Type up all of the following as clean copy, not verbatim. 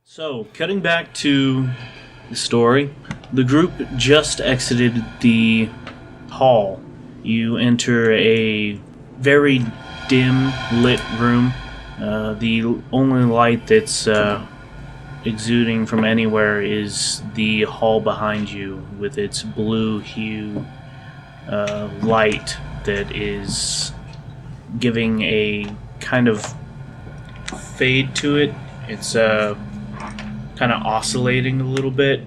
So, cutting back to the story, the group just exited the hall. You enter a very dim lit room. The only light that's exuding from anywhere is the hall behind you with its blue hue light that is giving a kind of fade to it. It's kind of oscillating a little bit,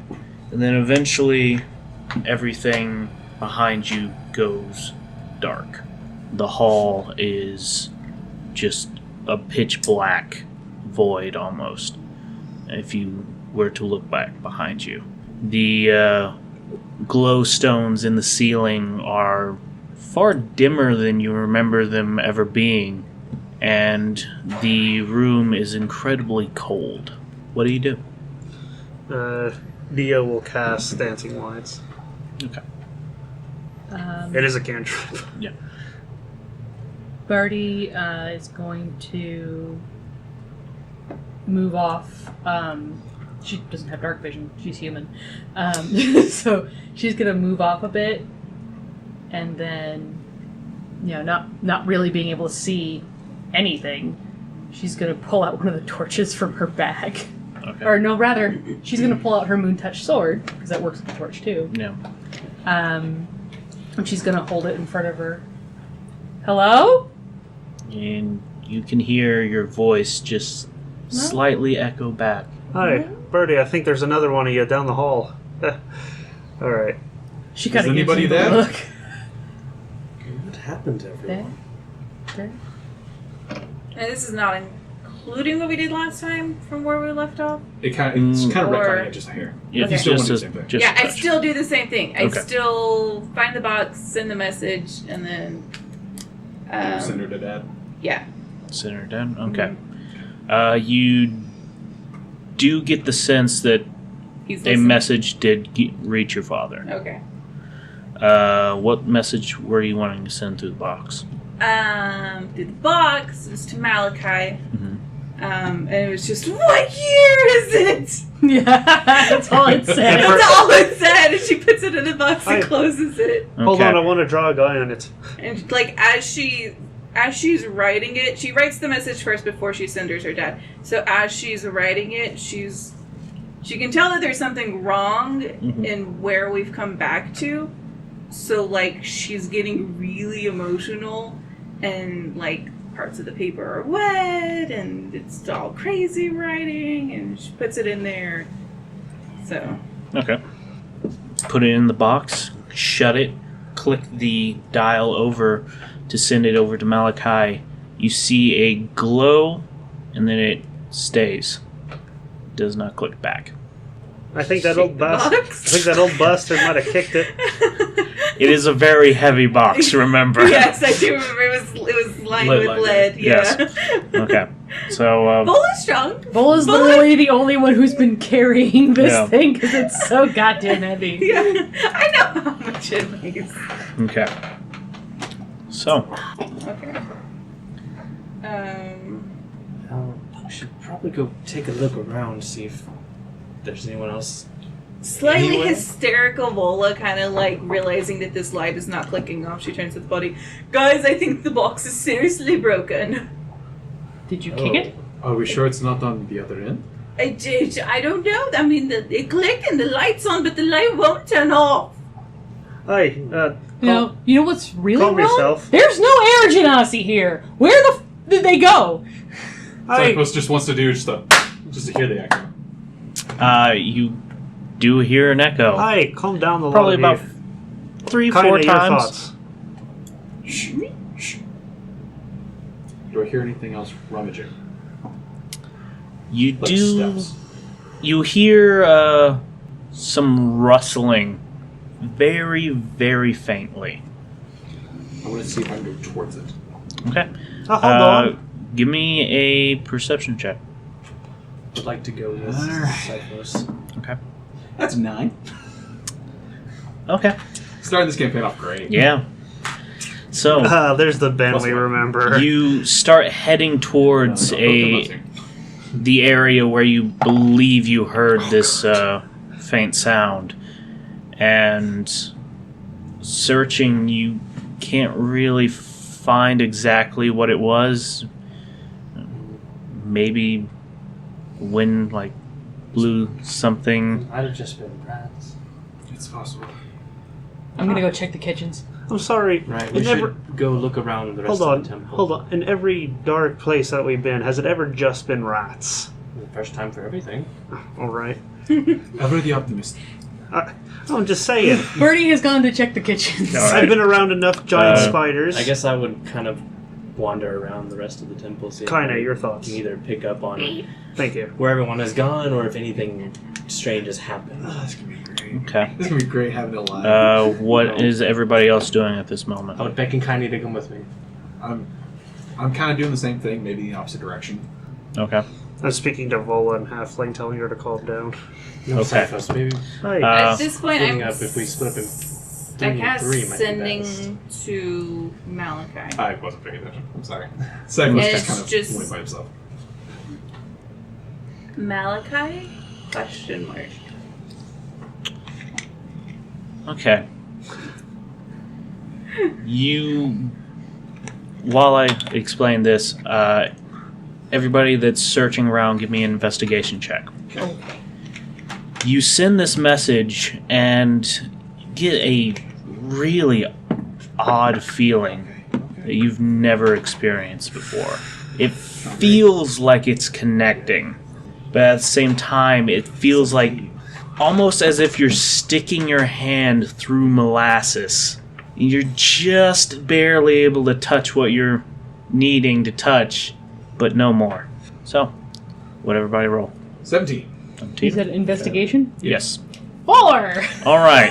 and then eventually everything behind you goes dark. The hall is just a pitch black void almost, if you were to look back behind you. The glow stones in the ceiling are far dimmer than you remember them ever being, and the room is incredibly cold. What do you do? Dio will cast Dancing Lights. Okay. It is a cantrip. Yeah. Birdie is going to move off. She doesn't have dark vision. She's human. So she's going to move off a bit. And then, not really being able to see anything, she's going to pull out one of the torches from her bag. Okay. Or no, rather, she's going to pull out her Moon Touch sword, because that works with the torch too. Yeah. And she's going to hold it in front of her. Hello? And you can hear your voice just slightly echo back. Hi, Birdie, I think there's another one of you down the hall. Alright. She kind of Is gives anybody you the there? look. What happened to everyone? There. And this is not including what we did last time from where we left off? It's kind of Or- retconning it just here. Yeah, Okay. You still want to do the just same thing. just yeah, I touch. still do the same thing. I Okay. still find the box, send the message, and then... Send her to dad. Yeah. Send her down? Okay. You do get the sense that He's a listening. message did reach your father. Okay. What message were you wanting to send through the box? Through the box, it was to Malachi. Mm-hmm. And it was just, what year is it? Yeah, that's all it said. That's all it said. And she puts it in a box and I- closes it. Hold on, I want to draw a guy on it. And like as she's writing it, she writes the message first before she sends her to her dad. So as she's writing it, she can tell that there's something wrong in where we've come back to. So like she's getting really emotional, and like parts of the paper are wet, and it's all crazy writing, and she puts it in there. So Okay. Put it in the box, shut it, click the dial over to send it over to Malachi. You see a glow, and then it stays. Does not click back. I think that Shake old the bastard. I box. think that old bastard might have kicked it. It is a very heavy box, remember? Yes, I do remember. It was lined Lead with lined, lead. yes. Yeah. Okay. So, Bull is strong. Vola's Bull literally the only one who's been carrying this Yeah. thing because it's so goddamn heavy. Yeah, I know how much it weighs. okay. So, Okay. We should probably go take a look around, see if there's anyone else. Slightly Anywhere? hysterical Vola, kind of like realizing that this light is not clicking off. She turns to the body. Guys, I think the box is seriously broken. Did you kick it? Are we sure it's not on the other end? I don't know. I mean, it clicked and the light's on, but the light won't turn off. Hi, You know what's really calm wrong? yourself. There's no air genasi here. Where the did they go? hi. Cyclos just wants to do just to hear the echo. you do hear an echo. Hi, calm down the Probably lot about of 3-4 Kinda your times. thoughts. Shh. Shh. Do I hear anything else rummaging? You Like do. steps. You hear some rustling, very, very faintly. I want to see if I can go towards it. Okay. Oh, hold on. Give me a perception check. Would like to go with Cyclos. Okay. That's 9. Okay. Starting this campaign off great. Yeah. So There's the Ben Plus we one. remember. you start heading towards No, a no, the area where you believe you heard this faint sound. And searching, you can't really find exactly what it was. Maybe wind, like, blew something. Might have just been rats. It's possible. I'm gonna go check the kitchens. I'm sorry. Right, we in should go look around the rest hold on, of the temple. hold on. In every dark place that we've been, has it ever just been rats? The first time for everything. All right. Ever the optimist. I'm just saying. Bernie has gone to check the kitchens. All right. I've been around enough giant spiders. I guess I would kind of wander around the rest of the temple, see if Kinda, I your thoughts. can either pick up on Thank you. where everyone has gone or if anything strange has happened. Oh, this is gonna be great. Okay. This is gonna be great having it live. What is everybody else doing at this moment? I would beckon kindly to come with me. I'm kind of doing the same thing, maybe in the opposite direction. Okay. I'm speaking to Vola and Halfling, telling her to calm down. No, Okay. Cyphos, maybe Hi. At this point, splitting I'm up if we split up in I three cast might be best. sending to Malachi. I wasn't paying attention. I'm sorry. Cyphos It's just kind of just- went by himself. Malachi? Question mark. Okay. While I explain this, everybody that's searching around, give me an investigation check. Okay. You send this message and get a really odd feeling that you've never experienced before. It feels like it's connecting, but at the same time, it feels like almost as if you're sticking your hand through molasses. You're just barely able to touch what you're needing to touch, but no more. So, what everybody roll? 17. You said investigation? Yes. 4! All right.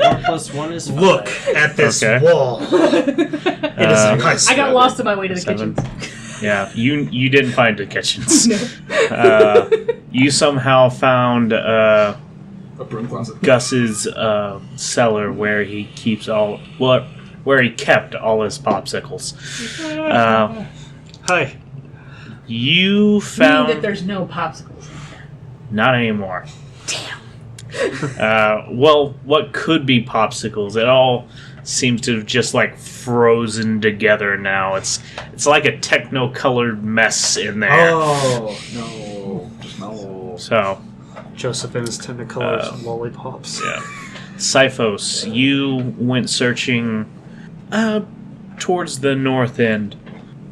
4 plus 1 is 5. Look at this Okay. wall. It is nice. I got lost on my way to the 7. kitchens. Yeah, you didn't find the kitchens. No. You somehow found A broom closet. Gus's cellar where he keeps where he kept all his popsicles. Hi. You Meaning found that there's no popsicles. not anymore. Damn. Well, what could be popsicles? It all seems to have just like frozen together now. It's like a techno-colored mess in there. Oh, no. Just no. So, Joseph and his tentacolors lollipops. yeah. Cyphos, you went searching towards the north end.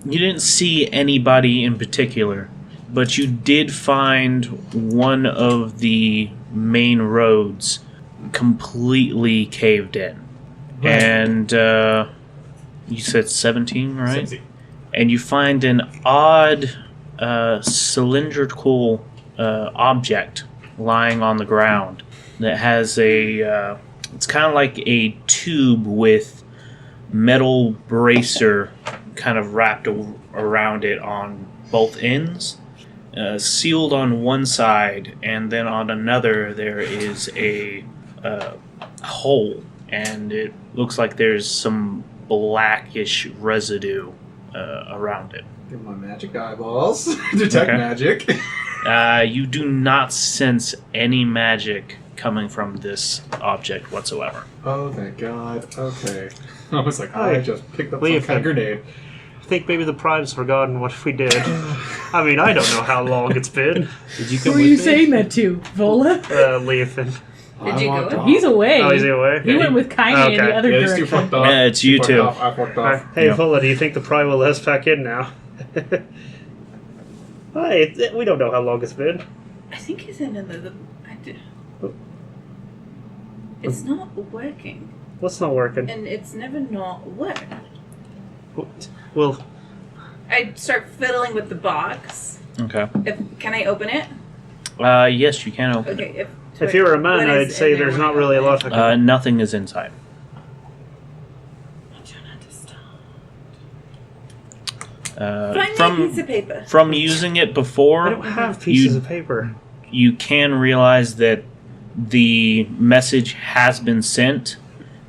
You didn't see anybody in particular, but you did find one of the main roads completely caved in. Right. And you said 17, right? 17. And you find an odd cylindrical object lying on the ground that has it's kind of like a tube with metal bracer kind of wrapped around it on both ends, sealed on one side, and then on another there is a hole, and it looks like there's some blackish residue around it. Give my magic eyeballs. Detect Okay. magic. You do not sense any magic coming from this object whatsoever. Oh, thank God. Okay. I was like, Hi. I just picked up Leofin. some kind of grenade. I think maybe the Prime's forgotten what we did. I mean, I don't know how long it's been. Did you Who come are with you me? saying that to? Vola? Leofin. Did you go with He's away. Oh, is he away? He went with Kaine in the Okay. other Yeah, these two direction. fucked off. Yeah, it's you Fucked two. off. I fucked off. Hey, Yeah. Vola, do you think the Prime will let us back in now? Hi, we don't know how long it's been. I think he's in another. It's not working, What's not working? and it's never not worked. Well, I start fiddling with the box. Okay. Can I open it? Yes, you can open Okay. if you were a man, what I'd is say in there there's when not I really a open lot it? I can... Nothing is inside. I don't understand. Find From me a piece of paper. from using it I before, don't have pieces you- of paper. you can realize that the message has been sent.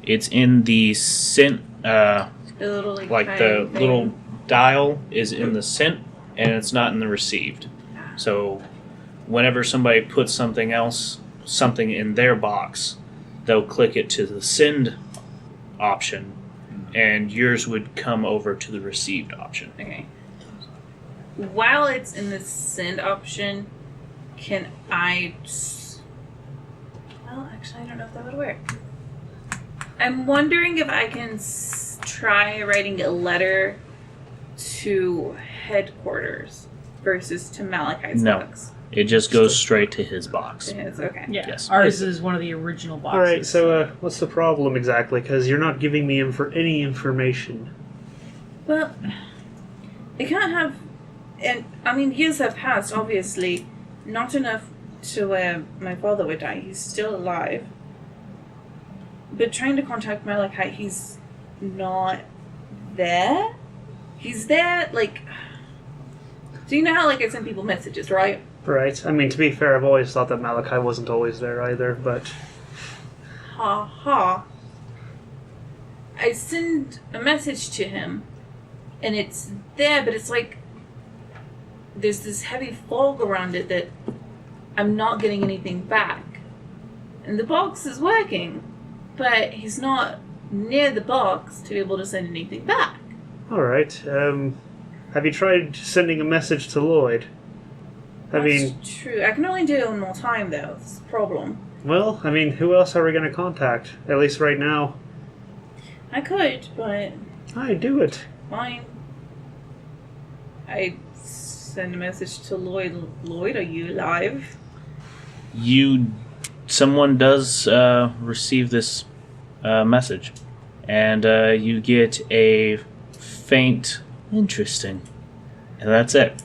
It's in the sent, The little like the tiny thing. little dial is in the sent, and it's not in the received. So whenever somebody puts something in their box, they'll click it to the send option, and yours would come over to the received option. Okay. While it's in the send option, can I... Well, actually, I don't know if that would work. I'm wondering if I can try writing a letter to headquarters versus to Malachi's No. box. It just goes straight to his box. It is, okay. Yeah. Yes. Ours is one of the original boxes. Alright, so what's the problem exactly? Because you're not giving me any information. Well, I can't have... And, I mean, years have passed, obviously. Not enough to where my father would die. He's still alive. But trying to contact Malachi, he's not there? He's there, like... So you know how, like, I send people messages, right? Right. I mean, to be fair, I've always thought that Malachi wasn't always there either, but... Ha ha. I send a message to him, and it's there, but it's like... There's this heavy fog around it that I'm not getting anything back. And the box is working, but he's not near the box to be able to send anything back. Alright, have you tried sending a message to Lloyd? That's true. I can only do it one more time, though. That's the problem. Well, I mean, who else are we going to contact? At least right now. I could, but Aye, do it. fine. I send a message to Lloyd. Lloyd, are you alive? Someone does receive this message, and you get a faint interesting, and that's it.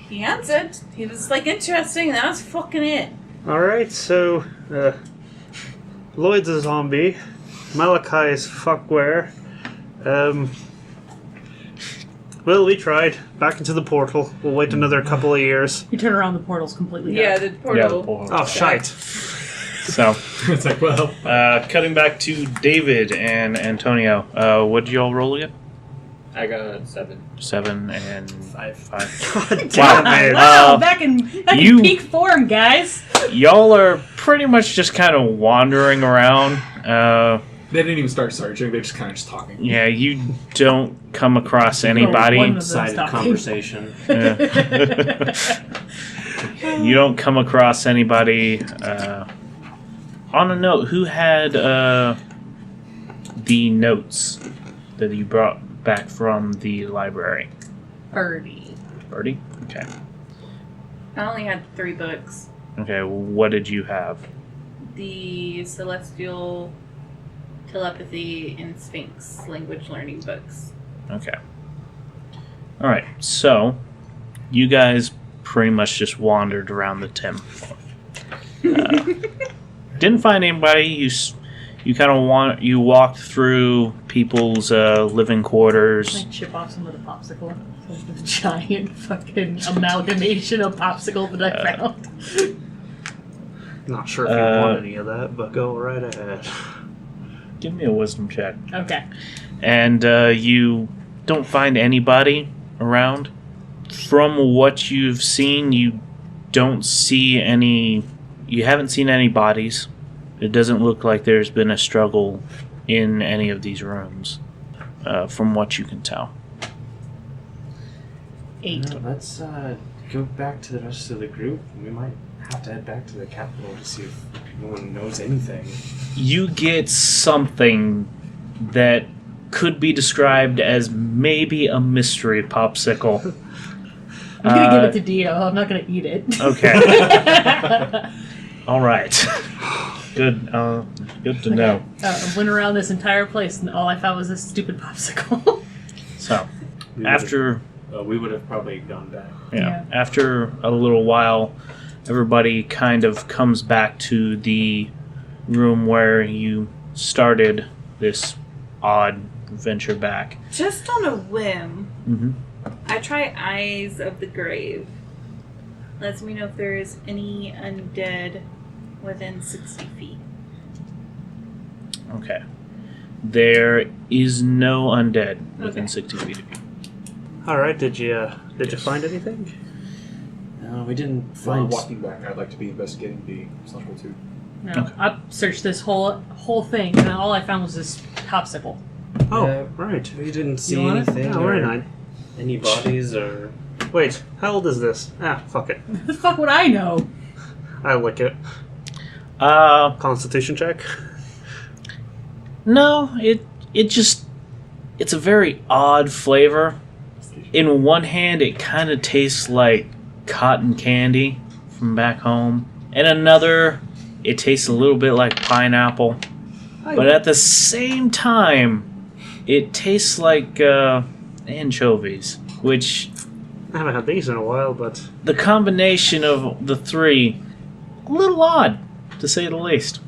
He answered. He was like, interesting, and that was fucking it. Alright, so, Lloyd's a zombie. Malachi is fuckware. Well, we tried. Back into the portal. We'll wait another couple of years. You turn around, the portal's completely Yeah, dark. the portal. Oh, shite. So, It's like, well, cutting back to David and Antonio. What did y'all roll again? I got 7. 7 and 5. God damn it. Wow, back in you- peak form, guys. Y'all are pretty much just kind of wandering around. they didn't even start searching. They're just kind of just talking. Yeah, you don't come across anybody. one of them. Sided talking. conversation. You don't come across anybody. On a note, who had the notes that you brought back from the library? Birdie. Birdie? Okay. I only had 3 books. Okay, what did you have? The Celestial, Telepathy, and Sphinx language learning books. Okay. Alright, so you guys pretty much just wandered around the temple. Didn't find anybody. You kind of you walked through people's living quarters. I chip off some of the popsicle. So the giant fucking amalgamation of popsicle that I found. Not sure if you want any of that, but go right ahead. Give me a wisdom check. Okay. And you don't find anybody around. From what you've seen, you don't see any... You haven't seen any bodies. It doesn't look like there's been a struggle in any of these rooms, from what you can tell. 8. Let's go back to the rest of the group. We might have to head back to the capital to see if anyone knows anything. You get something that could be described as maybe a mystery popsicle. I'm gonna give it to Dio. I'm not gonna eat it. Okay. All right. Good. Good to know. I went around this entire place and all I found was this stupid popsicle. So, We after we would have probably gone back. Yeah. after a little while, everybody kind of comes back to the room where you started this odd venture back. Just on a whim, Mm-hmm. I try Eyes of the Grave. Lets me know if there is any undead within 60 feet. Okay. There is no undead within Okay. 60 feet of you. Alright, did you find anything? No, we didn't While find. walking back, I'd like to be investigating the central tube. No, Okay. I searched this whole thing, and all I found was this popsicle. Oh, Yeah. right. We didn't see want it? anything. Yeah, or very nice. Any bodies or. Wait, how old is this? Fuck it. The fuck would I know? I lick it. Constitution check. No, it's a very odd flavor. In one hand, it kind of tastes like cotton candy from back home. In another, it tastes a little bit like pineapple. But at the same time, it tastes like anchovies, which I haven't had these in a while, but the combination of the three, a little odd, to say the least.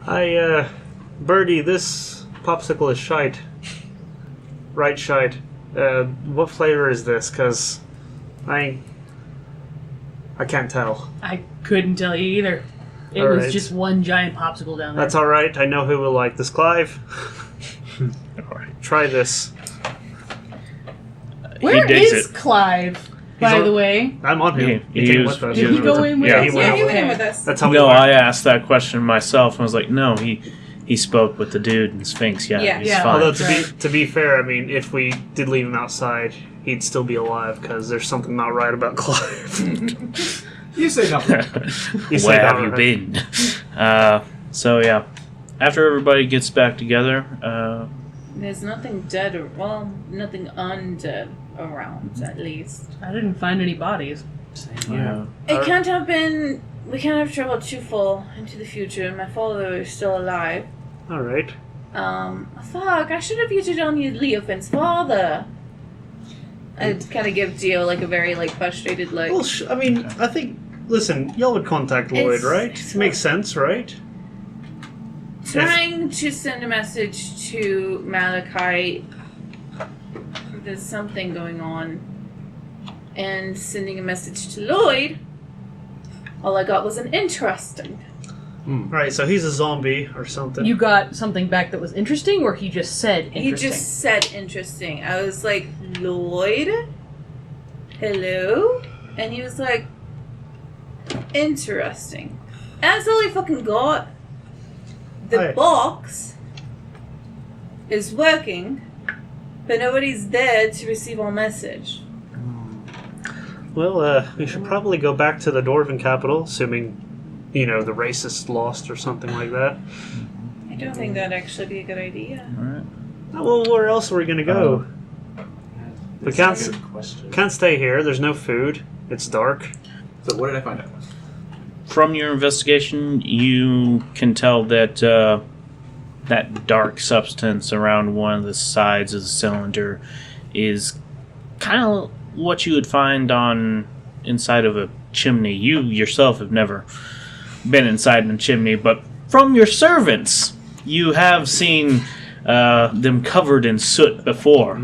Birdie, this popsicle is shite. Right, shite. What flavor is this? Cause I can't tell. I couldn't tell you either. It All was right. just one giant popsicle down there. That's all right. I know who will like this, Clive. Alright. Try this. Where digs is it. Clive, by on- the way? I'm on him. He He came was- with us. Did he go in with Yeah. us? He went Yeah, he out. went in with us. That's how we No, learned. I asked that question myself and was like, no, he spoke with the dude in Sphinx. Yeah, Yeah. he's Yeah. fine. Although Right. to be fair, I mean, if we did leave him outside, he'd still be alive because there's something not right about Clive. You say nothing. You say Where that have you right. been? So yeah, after everybody gets back together, There's nothing dead, nothing undead around, at least. I didn't find any bodies. yeah, It can't have been. We can't have traveled too far into the future. My father is still alive. All right. Fuck, I should have used it on you, Leofins' father. I'd kind of give Geo like a very like frustrated look. Well, I mean, I think. Listen, y'all would contact Lloyd, It's- right? it's Makes sense, right? Trying to send a message to Malachi. There's something going on. And sending a message to Lloyd. All I got was an interesting. Right. So he's a zombie or something. You got something back that was interesting, or he just said interesting? He just said interesting. I was like, Lloyd? Hello? And he was like, interesting. And that's all he fucking got. The Hi. box is working, but nobody's there to receive our message. Well, we should probably go back to the Dwarven capital, assuming, the racists lost or something like that. I don't think that'd actually be a good idea. all right. Oh, well, where else are we gonna go? We can't That's a good question. Can't stay here. There's no food. It's dark. So what did I find out? From your investigation, you can tell that that dark substance around one of the sides of the cylinder is kind of what you would find inside of a chimney. You yourself have never been inside a chimney, but from your servants, you have seen them covered in soot before.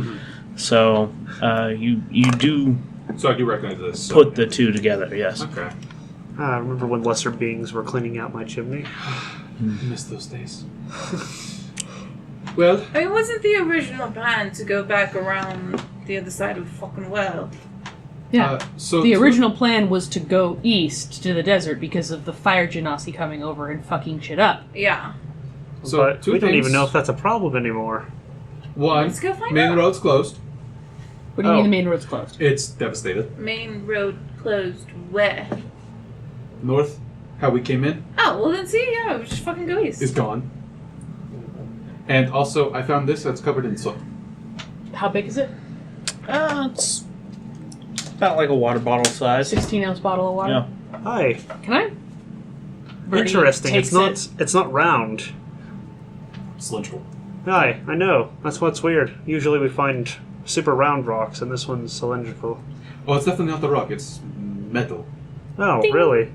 So you do So I do recognize this. put the two together. Yes. Okay. I remember when lesser beings were cleaning out my chimney. I miss those days. Well, I mean, wasn't the original plan to go back around the other side of the fucking world? Yeah. so The original plan was to go east to the desert because of the fire genasi coming over and fucking shit up. Yeah. So But two we don't things. even know if that's a problem anymore. One, Let's go find main out. road's closed. What do you Oh. mean the main road's closed? It's devastated. Main road closed. Where? North, how we came in, Oh, well then see, yeah, we just fucking go east. is gone. And also, I found this that's covered in soot. How big is it? It's about like a water bottle size. 16-ounce bottle of water. Yeah. Hi. Can I? Birdie Interesting. takes It's not round. Cylindrical. Hi. I know. That's what's weird. Usually we find super round rocks, and this one's cylindrical. Well, it's definitely not the rock. It's metal. Oh, Ding. really?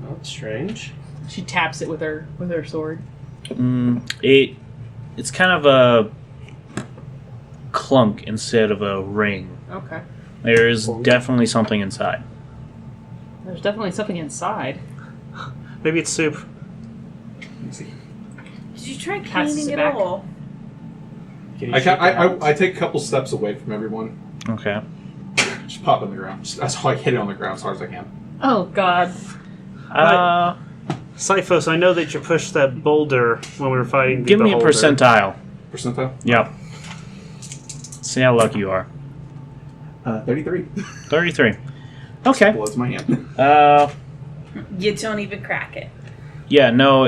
That's strange. She taps it with her sword. It's kind of a clunk instead of a ring. Okay. There is definitely something inside. There's definitely something inside. Maybe it's soup. Let me see. Did you try Passes cleaning it it back. all? Can you I, shake can't, your hands? I take a couple steps away from everyone. Okay. Just pop on the ground. That's how I hit it on the ground as hard as I can. Oh God. Siphos, I know that you pushed that boulder when we were fighting the Give me a beholder. percentile. Percentile? Yep. See how lucky you are. 33. 33. Okay. Blows my hand. You don't even crack it. Yeah, no,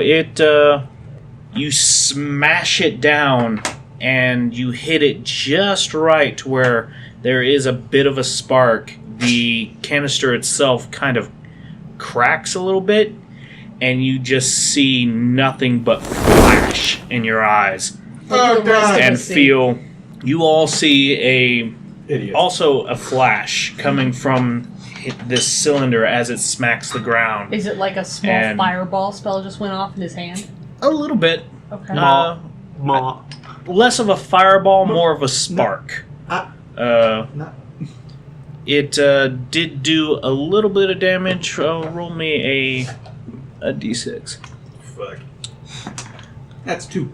you smash it down and you hit it just right to where there is a bit of a spark. The canister itself kind of cracks a little bit, and you just see nothing but flash in your eyes. Oh, God. And feel... You all see Idiot. also a flash coming from this cylinder as it smacks the ground. Is it like a small And- fireball spell just went off in his hand? A little bit. Okay. Ma. Less of a fireball, more of a spark. Not. It did do a little bit of damage. Roll me a d6. Fuck. That's 2.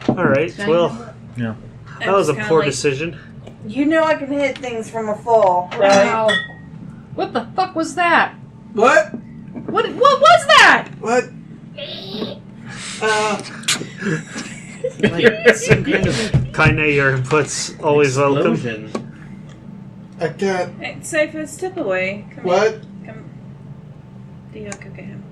Alright, well, Yeah. that was a I'm just poor kinda decision. You know I can hit things from afar, Ow. What the fuck was that? What? What was that? What? Some kind of your input's always welcome. Explosion. I can't. Hey, Cypher, step away. Come What? Here. Come. Theo, go get him.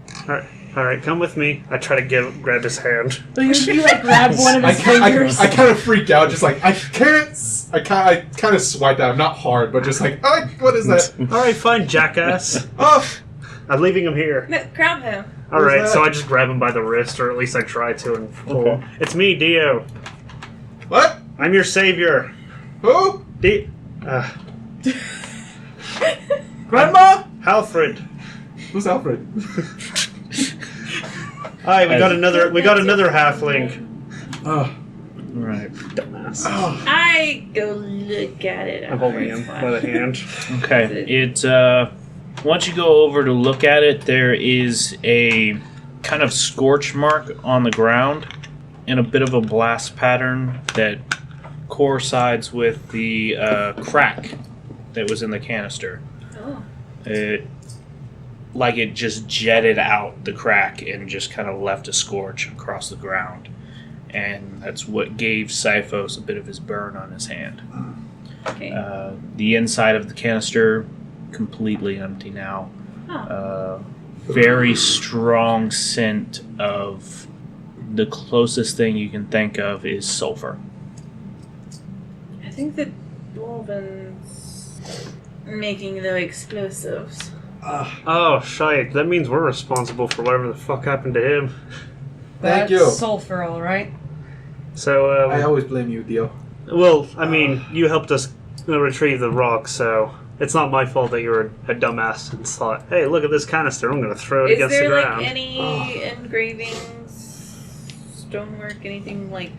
Alright, come with me. I try to grab his hand. You like grab one of I his fingers. kind of freaked out, just like, I kind of swiped at him, not hard, but just like, what is that? Alright, fine, jackass. Oh! I'm leaving him here. No, grab him. Alright, that? so I just grab him by the wrist, or at least I try to, and pull. Okay. It's me, Dio. What? I'm your savior. Who? Grandma? Halfred. Who's Alfred? Alright, we got another halfling. Oh. Right. Dumbass. Oh. I go look at it. I'm holding him by the hand. Okay. Once you go over to look at it, there is a kind of scorch mark on the ground and a bit of a blast pattern that coincides with the crack that was in the canister. Oh. It just jetted out the crack and just kind of left a scorch across the ground. And that's what gave Siphos a bit of his burn on his hand. Okay. The inside of the canister, completely empty now. Oh. Very strong scent of the closest thing you can think of is sulfur. I think the Dwarven's making the explosives. Oh, shite. That means we're responsible for whatever the fuck happened to him. Thank That's you. sulfur, all right. So, I always blame you, Dio. well, I mean, you helped us retrieve the rock, so it's not my fault that you were a dumbass and thought, hey, look at this canister, I'm going to throw it Is against the there ground. like any engravings, stonework, anything like?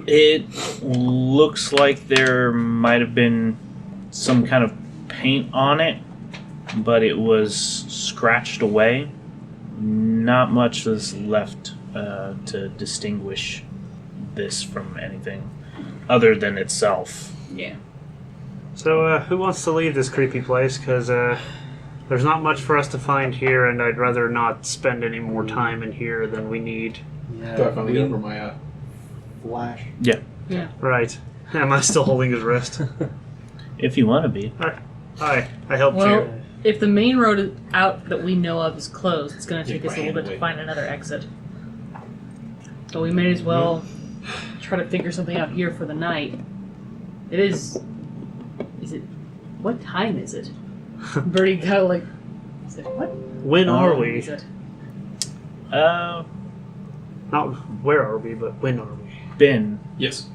It looks like there might have been some kind of paint on it, but it was scratched away. Not much is left to distinguish this from anything other than itself. Yeah. So, who wants to leave this creepy place? Because there's not much for us to find here, and I'd rather not spend any more time in here than we need. Definitely get over my flash. Yeah, Right. Am I still holding his wrist? if you want to be. Hi, I helped Well, you. if the main road out that we know of is closed, it's going to You take us a little ran bit to away. find another exit. So we may as well try to figure something out here for the night. It is. Is it? What time is it? Birdie kind of like. Is it what? When are time we? is it? Not where are we, but when are we? Ben, Yes.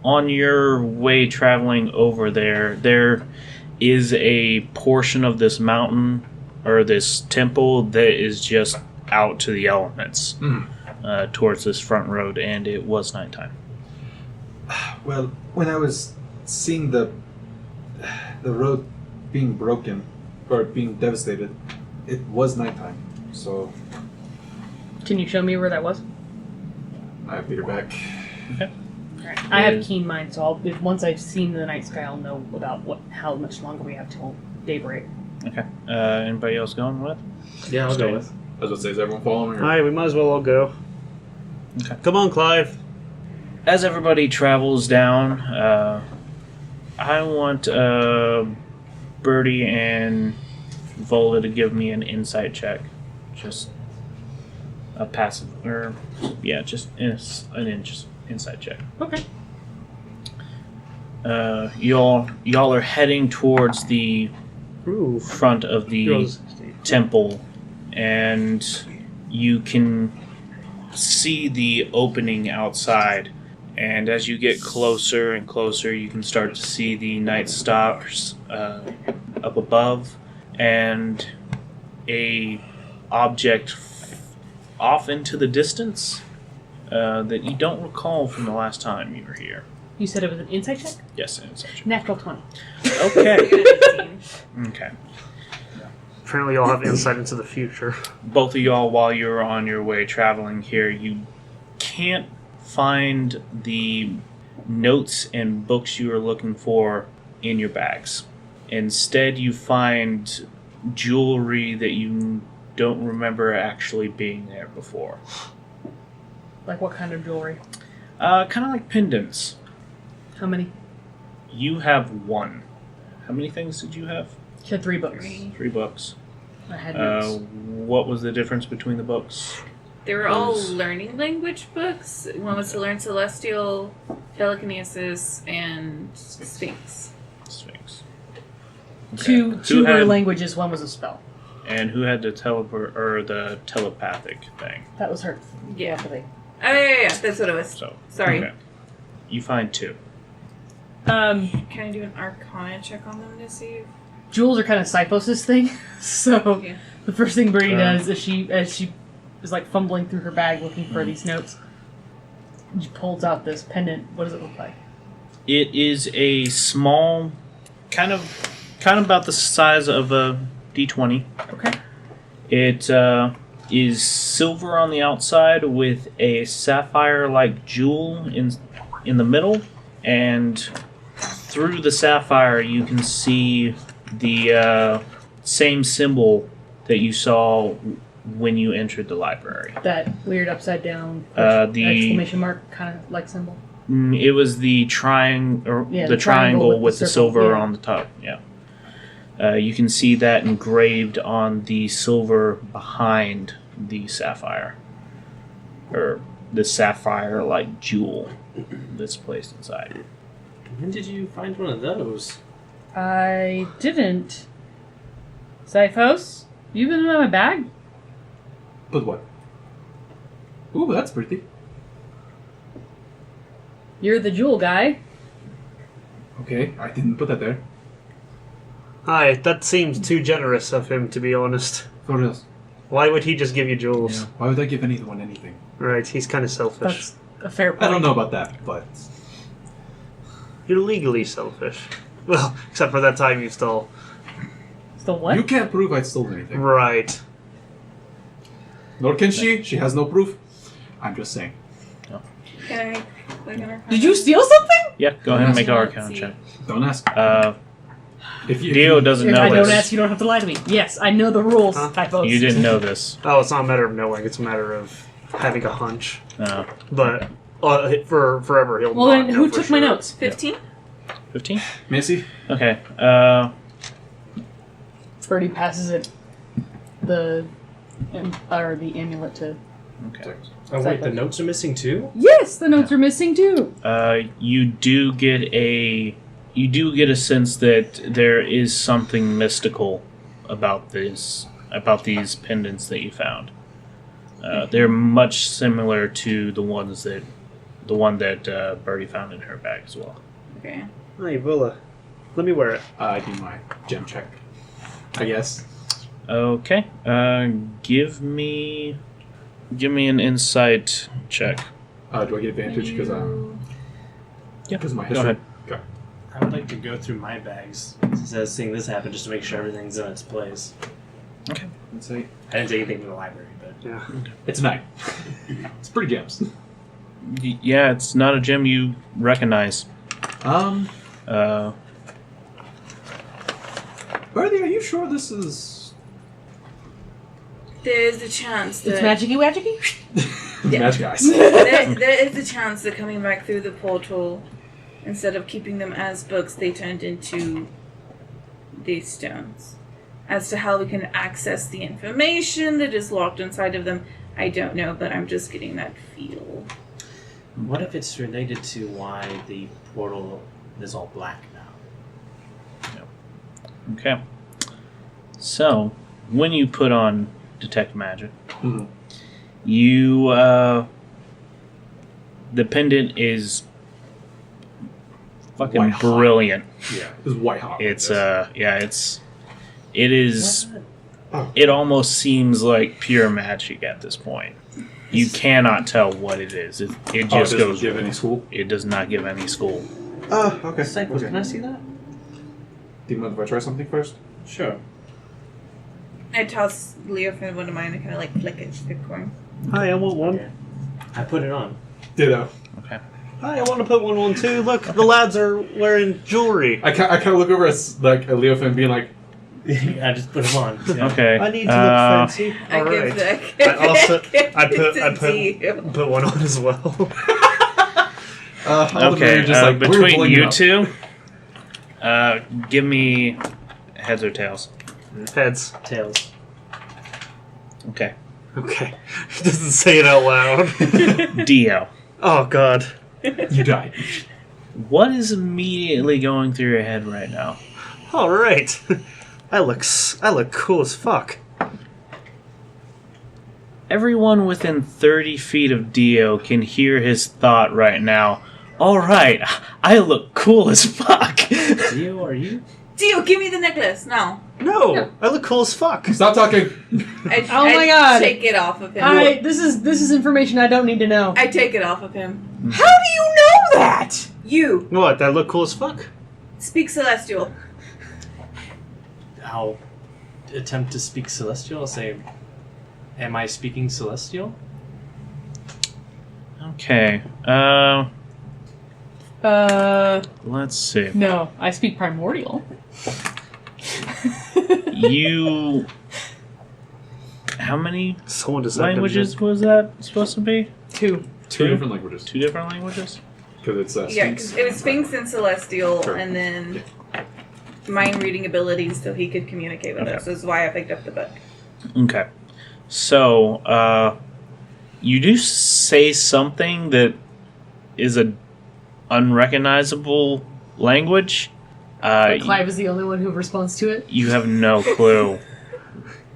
on your way traveling over there is a portion of this mountain or this temple that is just out to the elements towards this front road, and it was nighttime. Well, when I was seeing the road being broken or being devastated, it was nighttime. So Can you show me where that was? I beat her back. Okay. Alright. I have is- keen mind, so once I've seen the night sky, I'll know about how much longer we have till daybreak. Okay. Anybody else going with? Yeah, I'll Stay. go with. I was going to say, is everyone following? Or? Alright, we might as well all go. Okay. Come on, Clive. As everybody travels down, I want Birdie and Vola to give me an insight check. Just a passive, or yeah, just an insight check. Okay. Y'all are heading towards the Ooh. front of the Yours. temple, and you can see the opening outside. And as you get closer and closer, you can start to see the night stars up above, and a object off into the distance that you don't recall from the last time you were here. You said it was an insight check? Yes, an insight check. Natural 20. Okay. Okay. Apparently, y'all have insight into the future. Both of y'all, while you're on your way traveling here, you can't find the notes and books you are looking for in your bags. Instead, you find jewelry that you don't remember actually being there before. Like what kind of jewelry? Kind of like pendants. How many? You have one. How many things did you have? She had 3 books. 3 books. I had notes. What was the difference between the books? They were all Those- learning language books. One was to learn Celestial, Telekinesis, and Sphinx. Sphinx. Two Who were had- languages, one was a spell. And who had the the telepathic thing? That was her. Yeah. Telepathy. Oh, yeah, that's what it was. So Sorry. okay. You find 2. Can I do an Arcana check on them to see if... Jewels are kind of Sipos' thing, so Yeah. the first thing Birdie does is she is like fumbling through her bag looking for these notes. She pulls out this pendant. What does it look like? It is a small, kind of about the size of a D20. Okay. It is silver on the outside with a sapphire-like jewel in the middle, and through the sapphire you can see the same symbol that you saw when you entered the library. That weird upside down The- exclamation mark kind of like symbol. It was the triangle, Yeah, the the triangle triangle with with the the circle, silver yeah. on the top. Yeah. You can see that engraved on the silver behind the sapphire, or the sapphire-like jewel that's placed inside. When did you find one of those? I didn't. Sipos, you been in my bag? But what? Ooh, that's pretty. You're the jewel guy. Okay, I didn't put that there. Hi, that seems too generous of him, to be honest. For real. Why would he just give you jewels? Yeah. Why would I give anyone anything? Right, he's kind of selfish. That's a fair point. I don't know about that, but You're legally selfish. Well, except for that time you stole. Still what? you can't prove I stole anything. Right. Nor can she. She has no proof. I'm just saying. Can I click on Arcana? Did you steal something? Yeah, go ahead and make an Let's Arcana see. check. Don't ask. If you, Dio doesn't If know I don't this. ask, you don't have to lie to me. Yes, I know the rules, Huh? Typos. You didn't know this. Oh, it's not a matter of knowing, it's a matter of having a hunch. No. But for forever, he'll Well, not then know who for took sure. my notes? 15? 15? Missy, Okay. Birdie passes it the amulet to. Okay. Oh wait, the notes are missing too? Yes, the notes are missing too. You do get a sense that there is something mystical about these pendants that you found. They're much similar to the one that Birdie found in her bag as well. Okay. Hey, Villa. Let me wear it. I do my gem check. I guess. Okay. Give me an insight check. Do I get advantage because Yeah. because of my Go history? ahead. Okay. I would like to go through my bags instead of seeing this happen just to make sure everything's in its place. Okay. Let's say I didn't take anything from the library, but Yeah. it's 9. It's pretty gems. Yeah, it's not a gem you recognize. Birdie, Uh, are you sure this is There's a chance that It's magicy wagicy? magic eyes? there is a chance that coming back through the portal, instead of keeping them as books, they turned into these stones. As to how we can access the information that is locked inside of them, I don't know, but I'm just getting that feel. What if it's related to why the portal is all black now? okay. So, when you put on Detect Magic, Mhm. you, the pendant is fucking White hot. brilliant. Yeah, this is white hot. It's, Yes. it is, it almost seems like pure magic at this point. You cannot tell what it is. It Oh, it just doesn't goes, give any school. it does not give any school. Okay. Cycles, can I see that? Do you mind if I try something first? Sure. I toss Leofin one of mine and kind of like flick it to the corn. Hi, I want one. Okay. I put it on. Ditto. Okay. Hi, I want to put one on too. Look, the lads are wearing jewelry. I kind of look over at like at Leofin being like, I just put them on. Yeah. Okay. I need to look fancy. I All give right. the I also I to put you. put one on as well. Okay, just like, we're between pulling you it up. two, give me heads or tails. Heads. Tails. Okay. Okay. He doesn't say it out loud. Dio, Oh God. you died. what is immediately going through your head right now? All right. I look cool as fuck. Everyone within 30 feet of Dio can hear his thought right now. All right, I look cool as fuck. Dio, are you? Dio, give me the necklace now. No, I look cool as fuck. Stop talking. Oh my God. Take it off of him. This is information I don't need to know. I take it off of him. How do you know that? You What? I look cool as fuck. speak Celestial. I'll attempt to speak Celestial. I'll say, am I speaking Celestial? Okay, let's see. No, I speak primordial. You. How many Someone just languages was that supposed to be? 2. Two different languages. Two different languages? Because it's Yeah, Sphinx. 'cause it was Sphinx and Celestial, Sure. and then mind reading abilities, so he could communicate with Okay. us. This is why I picked up the book. Okay. So, you do say something that is a unrecognizable language. Clive is the only one who responds to it. You have no clue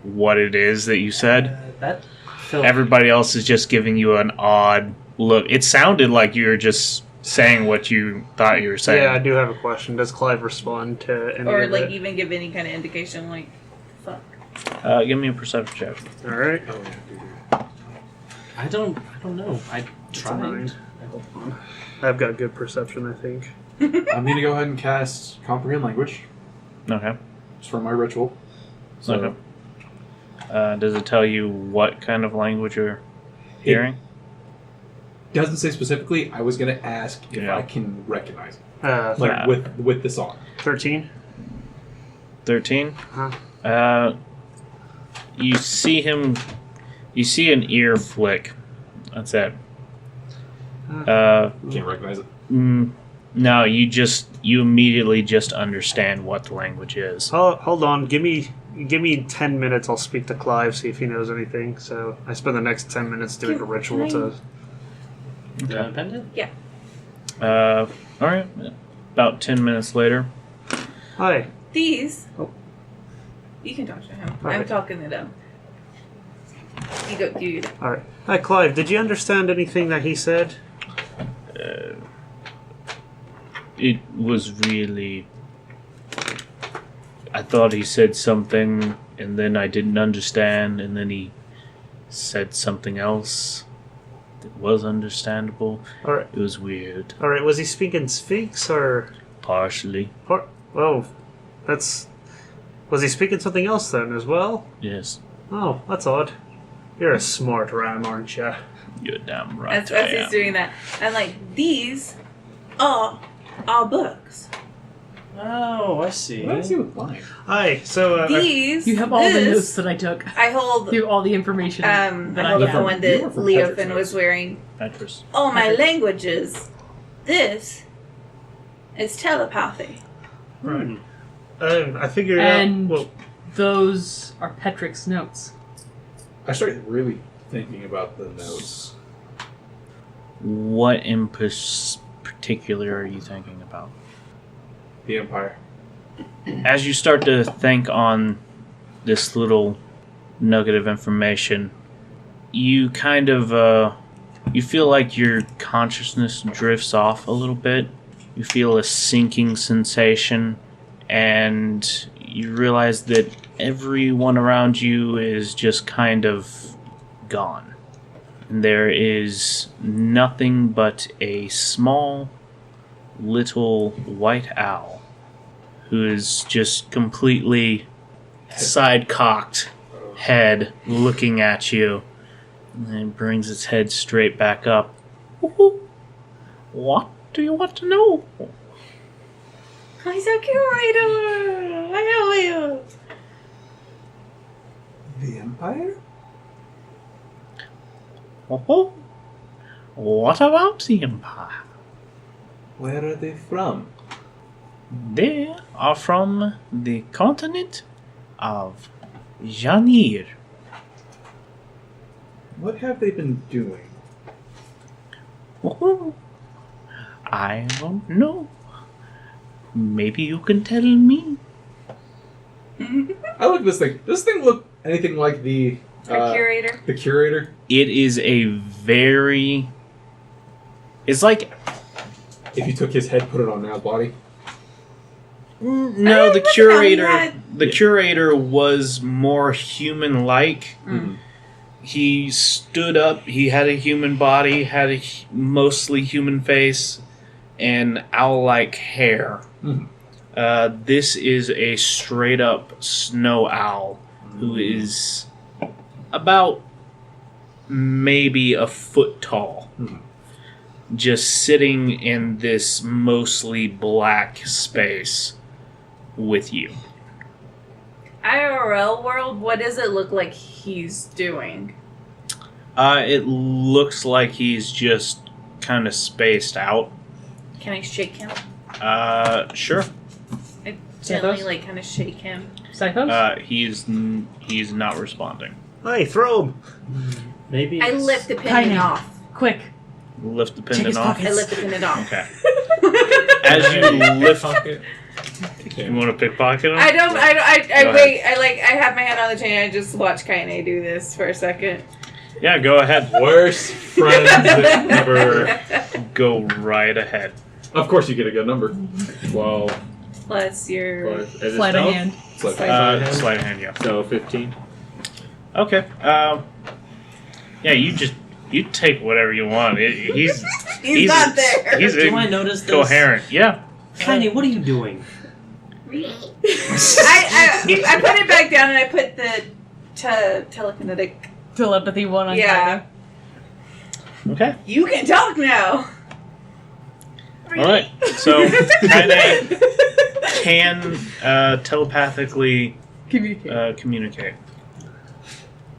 what it is that you said. That felt Everybody else is just giving you an odd look. It sounded like you were just saying what you thought you were saying. Yeah, I do have a question. Does Clive respond to any Or, of like, it? even give any kind of indication, like, fuck. Give me a perception check. All right. Oh, yeah, I don't know. I It's a tried. 9. Hold on. I've got good perception, I think. I'm gonna go ahead and cast Comprehend Language Okay. just for my ritual. So Okay. Does it tell you what kind of language you're hearing? doesn't say specifically. I was gonna ask if Yeah. I can recognize it, like Yeah. with the song. 13. 13? Huh? You see him. You see an ear flick. That's it. Can't recognize it. No, you immediately just understand what the language is. Hold on. Give me 10 minutes. I'll speak to Clive, see if he knows anything. So I spend the next 10 minutes doing a ritual to. Pendant? All right. About 10 minutes later. Hi. These. Oh. You can talk to him. I'm Alright. talking to them. You go, you. All right. Hi, Clive. Did you understand anything that he said? It was really. I thought he said something, and then I didn't understand, and then he said something else that was understandable. All right. It was weird. All right. Was he speaking Sphinx or? Partially, Well, that's. Was he speaking something else then as well? yes. Oh, that's odd. You're a smart ram, aren't you? You're damn right. As he's doing that. And like, these are our books. Oh, I see. What did I see with mine? Hi. So These. You have all the this, notes that I took. I hold. You have all the information I that I hold have. the one You that were from Leofin Petrick was wearing. Petrus. All my Petrick. languages. This is telepathy. right. I figured And- out. Well, Those are Petrick's notes. I started really thinking about the notes. What in particular are you thinking about? The Empire. As you start to think on this little nugget of information, you kind of you feel like your consciousness drifts off a little bit. You feel a sinking sensation, and you realize that everyone around you is just kind of gone. And there is nothing but a small little white owl who is just completely side-cocked head looking at you, and then brings its head straight back up. Woohoo! What do you want to know? He's a curator. I know you. The Empire? Oh, what about the Empire? Where are they from? They are from the continent of Janir. What have they been doing? Oh, I don't know. Maybe you can tell me. I look at this thing. Does this thing look anything like the Curator. The curator? It is a very... It's like... If you took his head, put it on Mal's body. No, the look at curator... that. The curator was more human-like. Mm-hmm. He stood up, he had a human body, had a mostly human face, and owl-like hair. Mhm. This is a straight-up snow owl who is about maybe a foot tall. Mhm. Just sitting in this mostly black space with you. IRL world, what does it look like he's doing? It looks like he's just kind of spaced out. Can I shake him? Sure. I those? gently, like, kind of shake him. Psychos? He's not responding. hey, throw him. Maybe I it's- lift the pendant Tiny. off. Quick. Lift the Check pendant his off. pockets. I lift the pendant off. Okay. As you lift, Pocket. you want to pickpocket him? I don't. I Go wait. I have my hand on the chain. I just watch Kaine do this for a second. Yeah, go ahead. Worst friends ever. Go right ahead. Of course, you get a good number. 12. Plus your. Is it Sleight of stealth? hand. It's like, Sleight of hand, yeah. So 15. Okay. Yeah, you take whatever you want. He's not there. He's Do I notice this? coherent. Yeah. Kaine, what are you doing? I put it back down and I put the telekinetic. Telepathy one on Yeah. Okay. You can talk now. All right. So Kaine can telepathically Communicate. communicate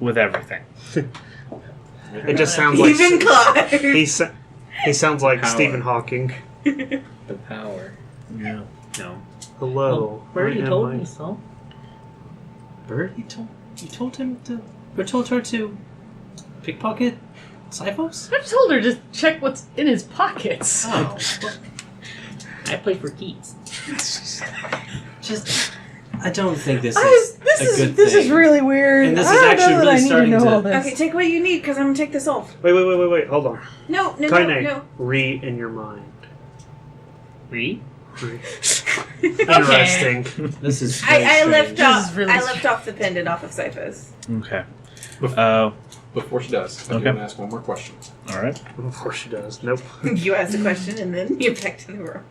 with everything. It just sounds like Even Clyde. he sounds like Power. Stephen Hawking. The power. Yeah. No. Hello. Bird, you I am told my- me so. Bird, you told him to. Or told her to pickpocket Cyphos? I just told her to check what's in his pockets. Oh. I play for keys. Just, I don't think this is a good This thing. is really weird. And this I is don't actually know that really I need starting to know to- all this. Okay, take what you need because I'm gonna take this off. Wait. Hold on. No. Kaine, re in your mind. Re? Interesting. This is very I lift strange. off. is really I lift off the pendant off of Cyphos. Okay. before she does, I'm Okay. going to ask one more question. All right. Of course she does. Nope. You asked a question and then you back to the world.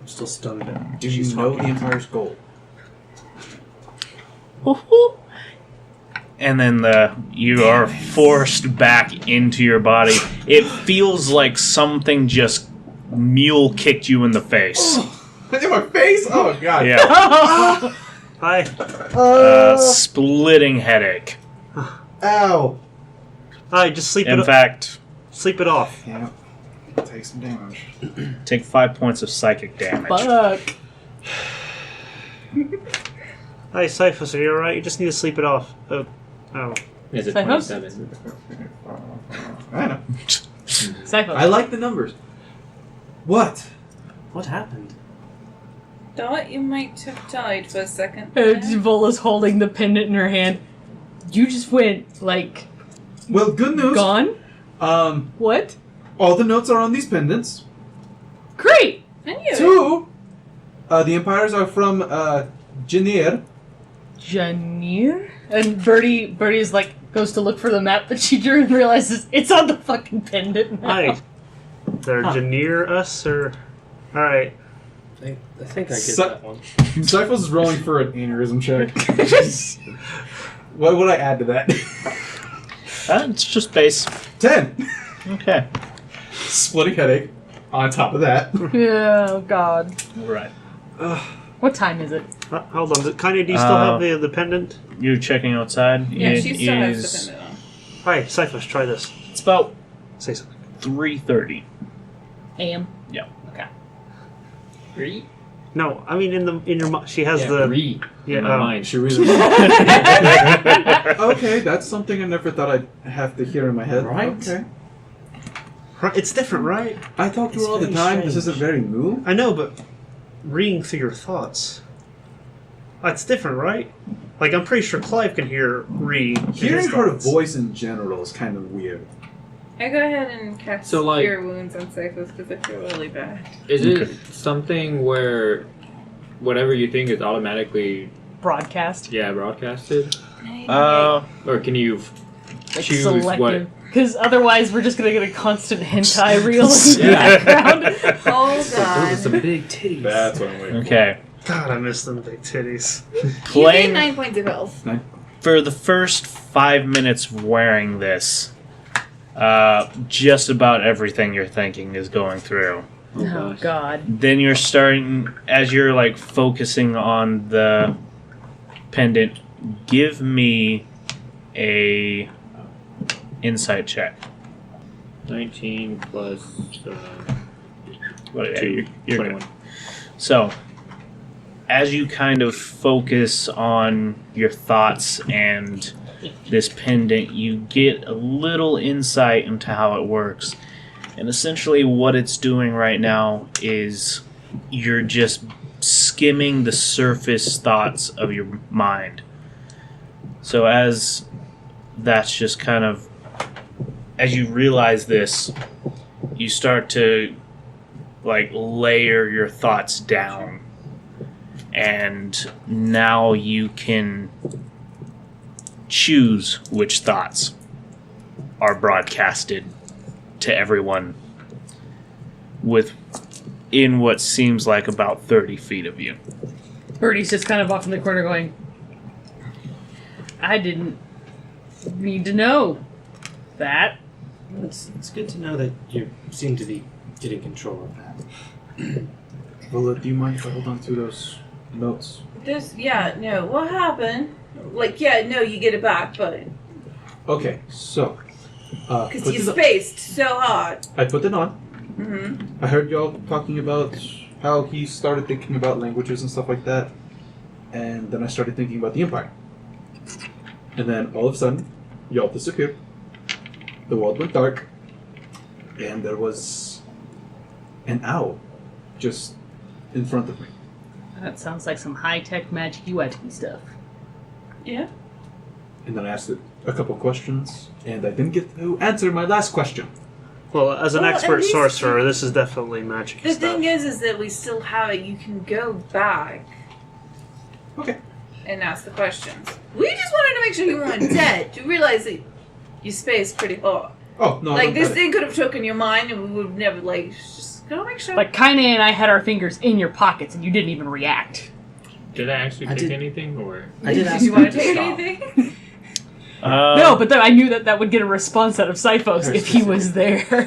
I'm still stunned. Do you know the Empire's goal? Woohoo! and then you are forced back into your body. It feels like something just mule kicked you in the face. In my face? Oh god. Yeah. Hi. Splitting headache. Ow. Hi, just sleep In it fact, sleep it off. Yeah. Take some damage. take 5 points of psychic damage. Fuck. Hi, Cyphus, are you alright? You just need to sleep it off. Oh. Is it Cyphos? 27? I know. Cypher. I like the numbers. What? What happened? Thought you might have died for a second. Vola's holding the pendant in her hand. You just went, like, Well, good news. gone? What? All the notes are on these pendants. Great! I knew it. 2, the empires are from Janir. Janir? And Birdie is like, goes to look for the map that she drew and realizes it's on the fucking pendant now. Hi. They're near us, or... Alright. I think I get So- that one. Cyphos is rolling for an aneurysm check. What would I add to that? It's just base. 10. Okay. Splitting headache. On top of that. Yeah, oh god. Right. What time is it? Hold on, Kanye, do you still have the pendant? You're checking outside. Yeah, It she still has is- the pendant on. Hi, Cyphus, try this. It's about Say something. 3:30. AM. Yeah. Okay. Re? No, I mean in your she has the Re. yeah. In my mind. She really. Okay, that's something I never thought I'd have to hear in my head. Right? Okay. It's different, right? I talk to her It's all the very time. This strange. isn't very new. I know, but reading through your thoughts. That's different, right? Like I'm pretty sure Clive can hear Re. in Hearing his her thoughts. voice in general is kind of weird. I go ahead and cast So, like- Cure Wounds on Cyphus because I feel really bad. Is Okay. it something where whatever you think is automatically Broadcast. broadcasted, or can you Like choose selective. what? Because otherwise we're just gonna get a constant hentai reel in the Yeah. background. Hold Those are some on. big titties. That's what I'm waiting Okay. God, I miss them big titties. You gain Playing 9 points of health. for the first 5 minutes of wearing this, just about everything you're thinking is going through. Oh god. Then you're starting, as you're like focusing on the pendant, give me a insight check. 19 plus Well, yeah, 2, you're 21. good. So, as you kind of focus on your thoughts and this pendant, you get a little insight into how it works. And essentially, what it's doing right now is you're just skimming the surface thoughts of your mind. So, as that's just kind of, as you realize this, you start to like layer your thoughts down, and now you can choose which thoughts are broadcasted to everyone within what seems like about 30 feet of you. Birdie's just kind of off in the corner going, I didn't need to know that. It's good to know that you seem to be getting control of that. Well, do you mind if I hold on to those notes? No. What happened? Like, you get it back, but Okay, so. because put you it on- spaced so hard. I put it on. Mm-hmm. I heard y'all talking about how he started thinking about languages and stuff like that. And then I started thinking about the Empire. And then all of a sudden, y'all disappeared. The world went dark. And there was an owl just in front of me. That sounds like some high-tech magic-y wetty stuff. Yeah. And then I asked it a couple questions, and I didn't get to answer my last question. Well, as an Well, at expert least- sorcerer, this is definitely magic The stuff. thing is that we still have it. You can go back Okay. and ask the questions. We just wanted to make sure you weren't dead. You realize that you spaced pretty hard. Oh, no. I Like, don't this get it. thing could have taken your mind and we would have never, just gotta make sure. Like, Kaine and I had our fingers in your pockets and you didn't even react. Did I actually I take did- anything, or I did Did ask you want her to take stop. anything? No, but then I knew that would get a response out of Sifos if he was there. I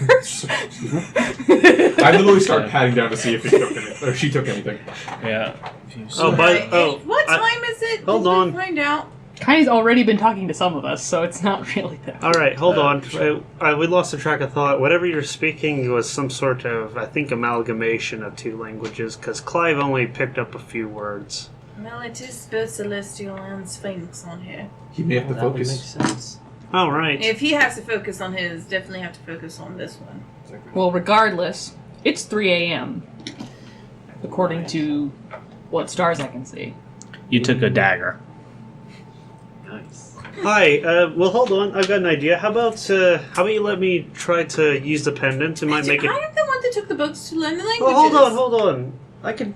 literally started patting down to see if he took anything, or she took anything. Yeah. What time is it? Hold Did we on. find out. Kai's already been talking to some of us, so it's not really that. All right, hold on. We lost the track of thought. Whatever you're speaking was some sort of, I think, amalgamation of two languages, because Clive only picked up a few words. Well, it is both Celestial and Sphinx on here. He may have to That would make focus. sense. All right. If he has to focus on his, definitely have to focus on this one. Well, regardless, it's 3 a.m. according to what stars I can see. You took a dagger. Nice. Hi. Well, hold on. I've got an idea. How about you let me try to use the pendant? It might make it. I am the one that took the books to learn the languages. Oh, hold on. I can.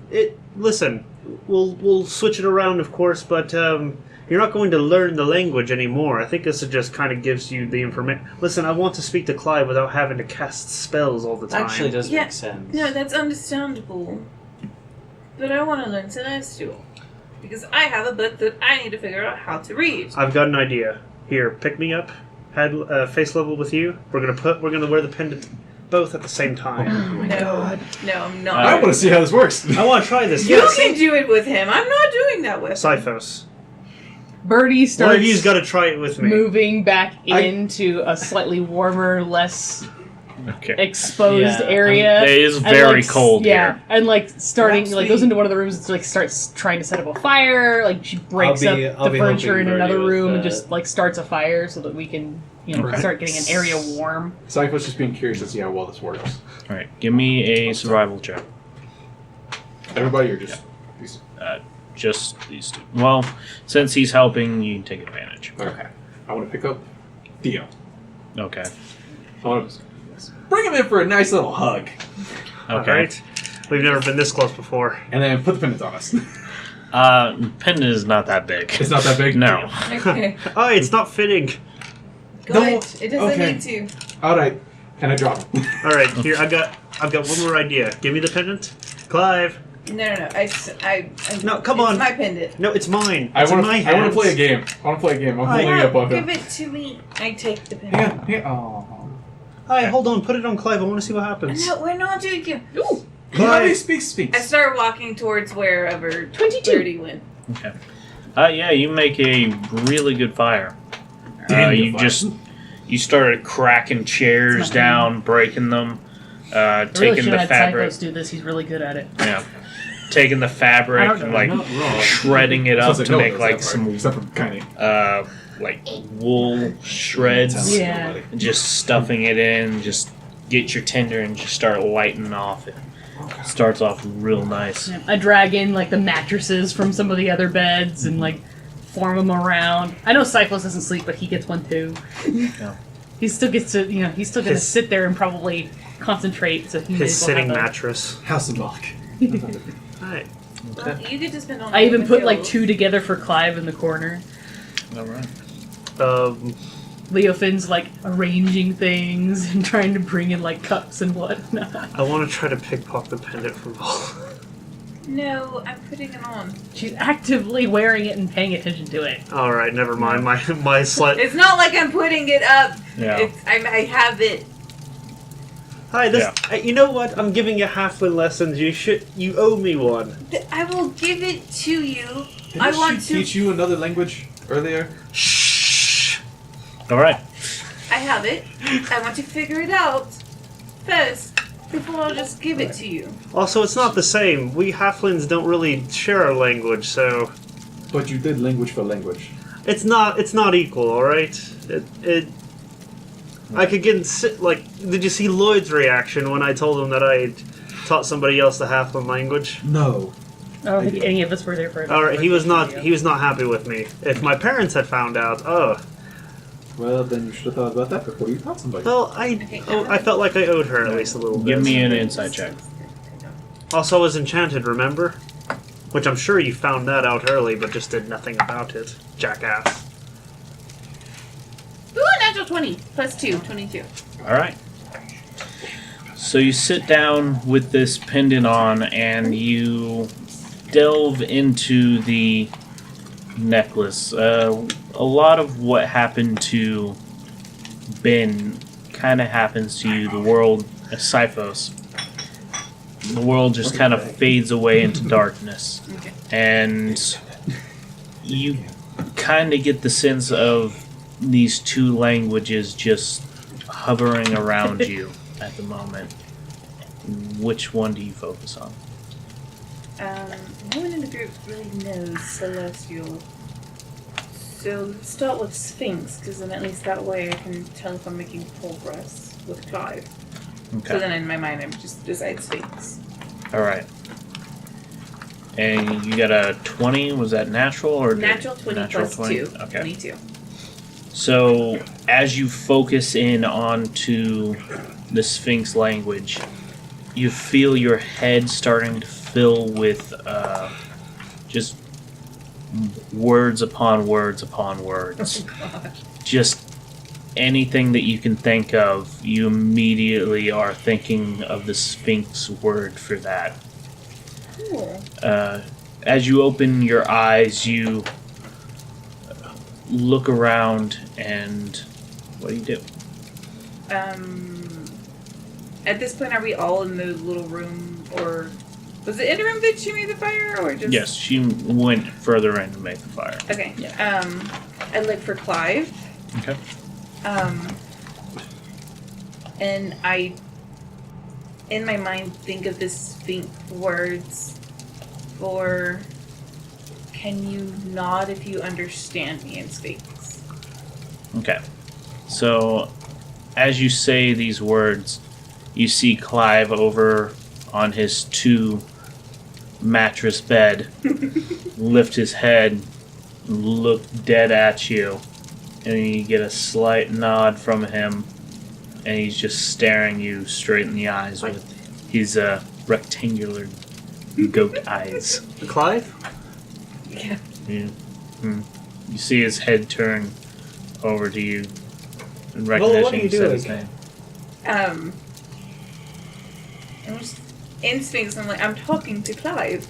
Listen. We'll switch it around, of course, but you're not going to learn the language anymore. I think this just kind of gives you the information. Listen, I want to speak to Clive without having to cast spells all the time. Actually, does Yeah. make sense. No, that's understandable. But I want to learn Celestial. Because I have a book that I need to figure out how to read. I've got an idea. Here, pick me up. Head face level with you. We're gonna wear the pendant both at the same time. No, I'm not. I want to see how this works. I want to try this. You Yes. can do it with him. I'm not doing that with him. Sifos. Birdie One starts of you's got to try it with me. moving back into a slightly warmer, less Okay. exposed Yeah, area. It is And, very like, cold yeah, here. and like starting, Perhaps like goes into one of the rooms, like starts trying to set up a fire. Like she breaks I'll up be the furniture in helping another Birdie with room and that. just like starts a fire so that we can, Okay. start getting an area warm. Cypher's just being curious to see how well this works. All right. Give me a survival check. Everybody, or just these? Just these two. Well, since he's helping, you can take advantage. Okay. I want to pick up Theo. Okay. I want to bring him in for a nice little hug, Okay. Alright. We've never been this close before. and then put the pendant on us. Pendant is not that big. It's not that big. No. Okay. Oh, it's not fitting. Good. It doesn't okay. need to. All right, and I drop him. Alright, here, I've got one more idea. Give me the pendant. Clive. No. No, come it's on. my pendant. No, it's mine. I It's in want my to. I want hands. to play a game. I want to play a game. I'm Hi. holding it up on Give him. it to me. I take the Hang pendant. on. Hang on. Oh. Hi, hold on. Put it on Clive. I want to see what happens. No, we're not doing it. Ooh. Clive, speak. I start walking towards wherever 22. Birdie went. Okay. Yeah, you make a really good fire. Damn, You you're fine. you started cracking chairs down, breaking them, I really taking should the have had fabric. Psychos do this. He's really good at it. Yeah. Taking the fabric I don't and know, like not wrong. shredding it up Sounds to no one make does like that part, some except for Kaine. like wool shreds. Yeah. And just stuffing it in, just get your tinder and just start lighting off. It starts off real nice. Yeah, I drag in like the mattresses from some of the other beds and like form them around. I know Cyphos doesn't sleep, but he gets one too. Yeah. He still gets to, he's still gonna His- sit there and probably concentrate. So he may His as well sitting have a- mattress. How symbolic. Alright. Well, you get to spend all I even night put with like Hills. 2 together for Clive in the corner. All right. Leofin's like arranging things and trying to bring in like cups and whatnot. I want to try to pickpocket the pendant from Vol. No, I'm putting it on. She's actively wearing it and paying attention to it. Alright, never mind. My slut. It's not like I'm putting it up. Yeah. I have it. Hi, you know what? I'm giving you halfling lessons. You owe me one. I will give it to you. Didn't I want she to. teach you another language earlier? Shh. All right. I have it. I want to figure it out first before I'll just give it to you. Also, it's not the same. We halflings don't really share our language, so But you did language for language. it's not equal. All right. I could get Did you see Lloyd's reaction when I told him that I had taught somebody else the halfling language? No. I don't think any of us were there for it. All right, he was not happy with me. If my parents had found out, Well, then you should have thought about that before you taught somebody. well, I felt like I owed her at least a little bit. Give me an insight check. Also, I was enchanted, remember? Which I'm sure you found that out early, but just did nothing about it, jackass. Ooh, natural 20 plus 2, 22. All right. So you sit down with this pendant on, and you delve into the necklace. A lot of what happened to Ben kind of happens to you. The world, Siphos, the world just kind of fades away into darkness. Okay. And you kind of get the sense of these two languages just hovering around you at the moment. Which one do you focus on? No one in the group really knows Celestial. So let's start with Sphinx, because then at least that way I can tell if I'm making progress with Clive. Okay. So then in my mind I just decide Sphinx. Alright. And you got a 20, was that natural or Natural 20 natural plus 20? 2. Okay. 22. So as you focus in onto the Sphinx language, you feel your head starting to fill with just words upon words upon words. Just anything that you can think of, you immediately are thinking of the Sphinx word for that. Cool. As you open your eyes, you look around, and what do you do? At this point, are we all in the little room, or was it in the room that she made the fire, or just? Yes, she went further in to make the fire. Okay. I look for Clive. Okay. And I, in my mind, think of the Sphinx words for. Can you nod if you understand me in Sphinx? Okay. So, as you say these words, you see Clive over on his 2-mattress bed, lift his head, look dead at you, and you get a slight nod from him, and he's just staring you straight in the eyes with his rectangular goat eyes. Clive? Yeah. You see his head turn over to you in Well, recognition. what are you he said his doing? name. I'm just in Sphinx. I'm like, I'm talking to Clive.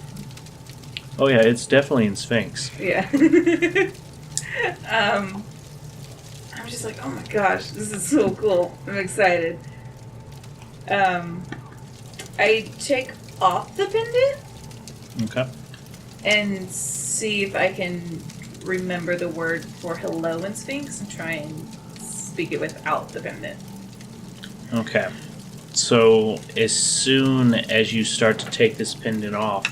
Oh yeah, it's definitely in Sphinx. Yeah. I'm just like, oh my gosh, this is so cool. I'm excited. I take off the pendant Okay. and see if I can remember the word for hello in Sphinx and try and speak it without the pendant. Okay. So as soon as you start to take this pendant off,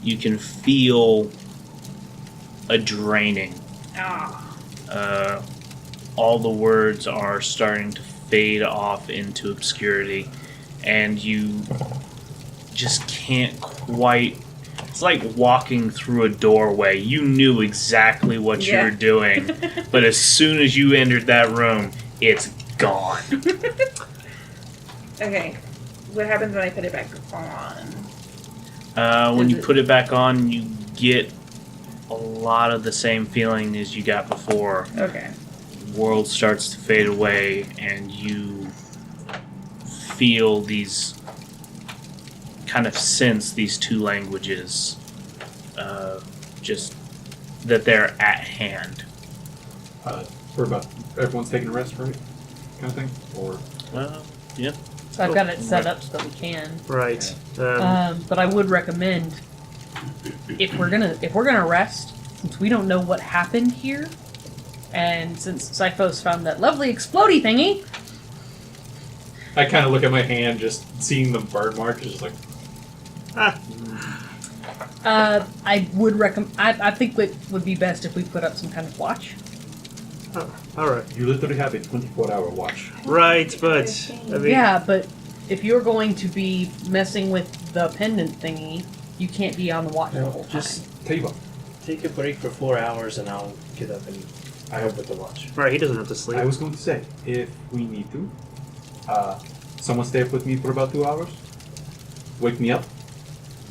you can feel a draining. All the words are starting to fade off into obscurity, and you just can't quite. It's like walking through a doorway. You knew exactly what you were doing, but as soon as you entered that room, it's gone. Okay. What happens when I put it back on? When you put it back on, you get a lot of the same feeling as you got before. Okay. The world starts to fade away, and you feel these kind of sense these two languages, just that they're at hand. We're about everyone's taking a rest, right? Kind of thing, or Yeah. So I've got it set up so that we can. Right. But I would recommend if we're gonna rest, since we don't know what happened here, and since Siphos found that lovely explodey thingy. I kind of look at my hand, just seeing the burn mark, just like. I would recommend. I think it would be best if we put up some kind of watch. Alright. You literally have a 24-hour watch. Right, but I mean, Yeah, but if you're going to be messing with the pendant thingy, you can't be on the watch the whole time. Just Tell you what, take a break for 4 hours and I'll get up and I hope with the watch. right, he doesn't have to sleep. I was going to say, if we need to, someone stay up with me for about 2 hours, wake me up.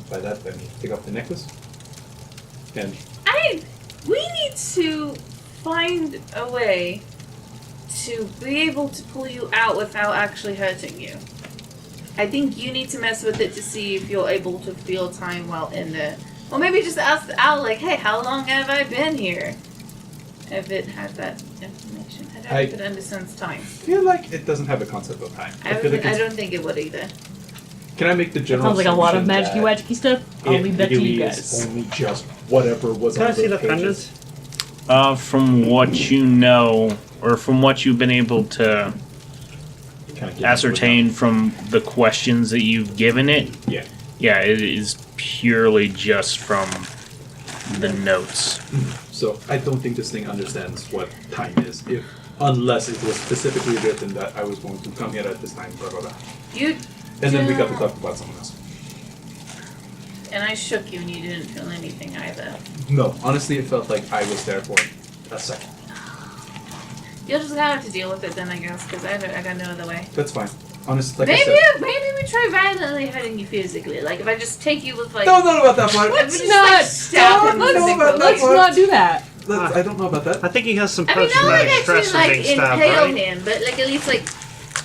By that, I mean take off the necklace, and We need to find a way to be able to pull you out without actually hurting you. I think you need to mess with it to see if you're able to feel time while in the Well, maybe just ask the owl, like, hey, how long have I been here? If it has that information. I don't know if it understands time. I feel like it doesn't have a concept of time. I don't think it would either. Can I make the general Sounds like a lot of assumption magic-wacky stuff. I'll leave that to you really guys. is only just whatever was Can on I see those the pages? pendant? From what you know, or from what you've been able to Kinda give ascertain from the questions that you've given it, Yeah. yeah, it is purely just from the notes. So I don't think this thing understands what time is, unless it was specifically written that I was going to come here at this time, blah blah blah. And then we got to talk about someone else. And I shook you and you didn't feel anything either. No, honestly, it felt like I was there for a second. You'll just have to deal with it then, I guess, because I got no other way. That's fine. Honestly, like I Maybe said. we try violently hurting you physically. Like if I just take you with like. No, not about that part. Let's not- stab him with a no, big about bow. that Let's part. not do that. I don't know about that. I think he has some I mean, not like post-traumatic stress actually from like being stabbed, impale right? him, but like at least like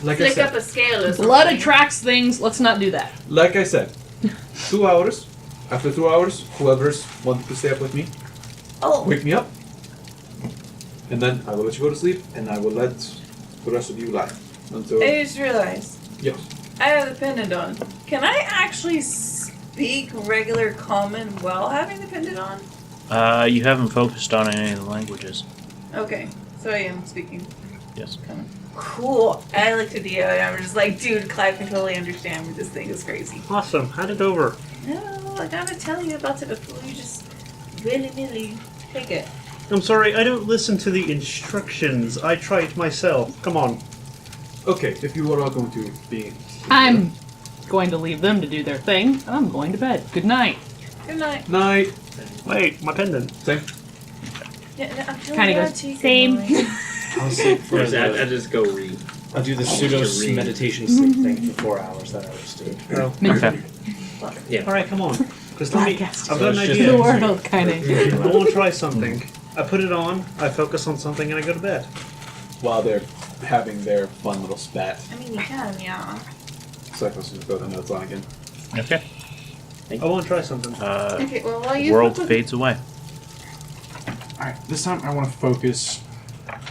Like I flick said. up a scale or something. Blood attracts things. Let's not do that. Like I said, 2 hours. After 2 hours, whoever's wanted to stay up with me, Oh, wake me up, and then I will let you go to sleep, and I will let the rest of you lie until. I just realized Yes. I have the pendant on. Can I actually speak regular common while having the pendant on? You haven't focused on any of the languages. Okay, so I am speaking. Yes. Common. Cool. I looked at Dio and I'm just like, dude, Clive can totally understand me. This thing is crazy. Awesome. Hand it over. No, I gotta tell you about it before you just willy-nilly take it. I'm sorry, I don't listen to the instructions. I try it myself. Come on. Okay, if you are all going to be. I'm going to leave them to do their thing, and I'm going to bed. Good night. Good night. Night. Wait, my pendant. Same. Yeah, no, I'm feeling Kinda bad goes, too, good same. night. I'll sleep for Whereas I the, just go read. I'll do the I'll pseudo just read. meditation sleep thing for 4 hours that I was doing. Oh. Okay. Yeah. Alright, come on. Just let me. Podcast. I've got an So it's just The idea. world, kind of. I want to try something. I put it on, I focus on something, and I go to bed. While they're having their fun little spat. I mean, you can, yeah. So I supposed to throw the notes on again. Okay. I want to try something. Okay, well, while you World fades away. Alright, this time I want to focus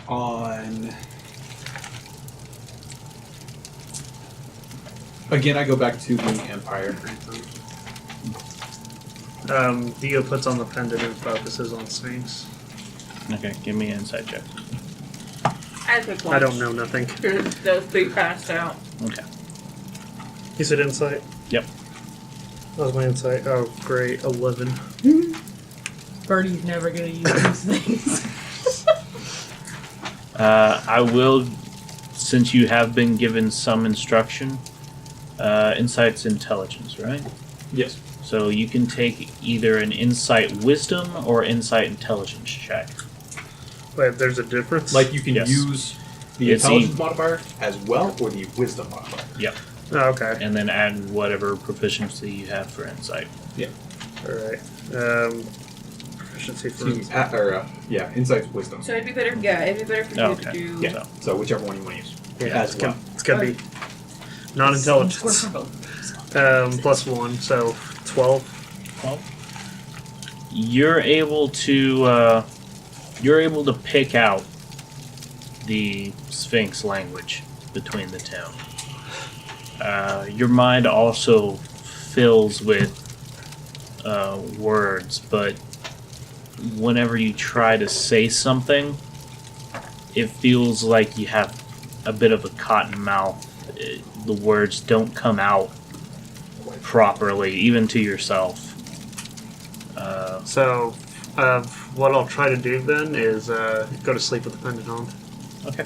on. Again, I go back to the Empire. Dio puts on the pendant and focuses on Sphinx. Okay, give me an insight check. I took one. I don't know nothing. Those three passed out. Okay. You said insight? Yep. That was my insight. Oh, great. 11. Birdie's never gonna use these things. I will, since you have been given some instruction, insight's intelligence, right? Yes. So you can take either an insight wisdom or insight intelligence check. Wait, there's a difference? Like you can Yes. use the It's intelligence e- modifier as well, or the wisdom modifier. Yep. Oh, okay. And then add whatever proficiency you have for insight. Alright. Proficiency for Excuse me. Yeah, insight's wisdom. So it'd be better, yeah, it'd be better for you Okay. to do. Yeah. So whichever one you want to use. Yeah, as well. It's gonna be Score non-intelligence. for both. Plus 1, so 12. Well, you're able to pick out the Sphinx language between the two. Your mind also fills with words, but whenever you try to say something, it feels like you have a bit of a cotton mouth. The words don't come out properly, even to yourself. So, what I'll try to do then is go to sleep with the pendant on. Okay.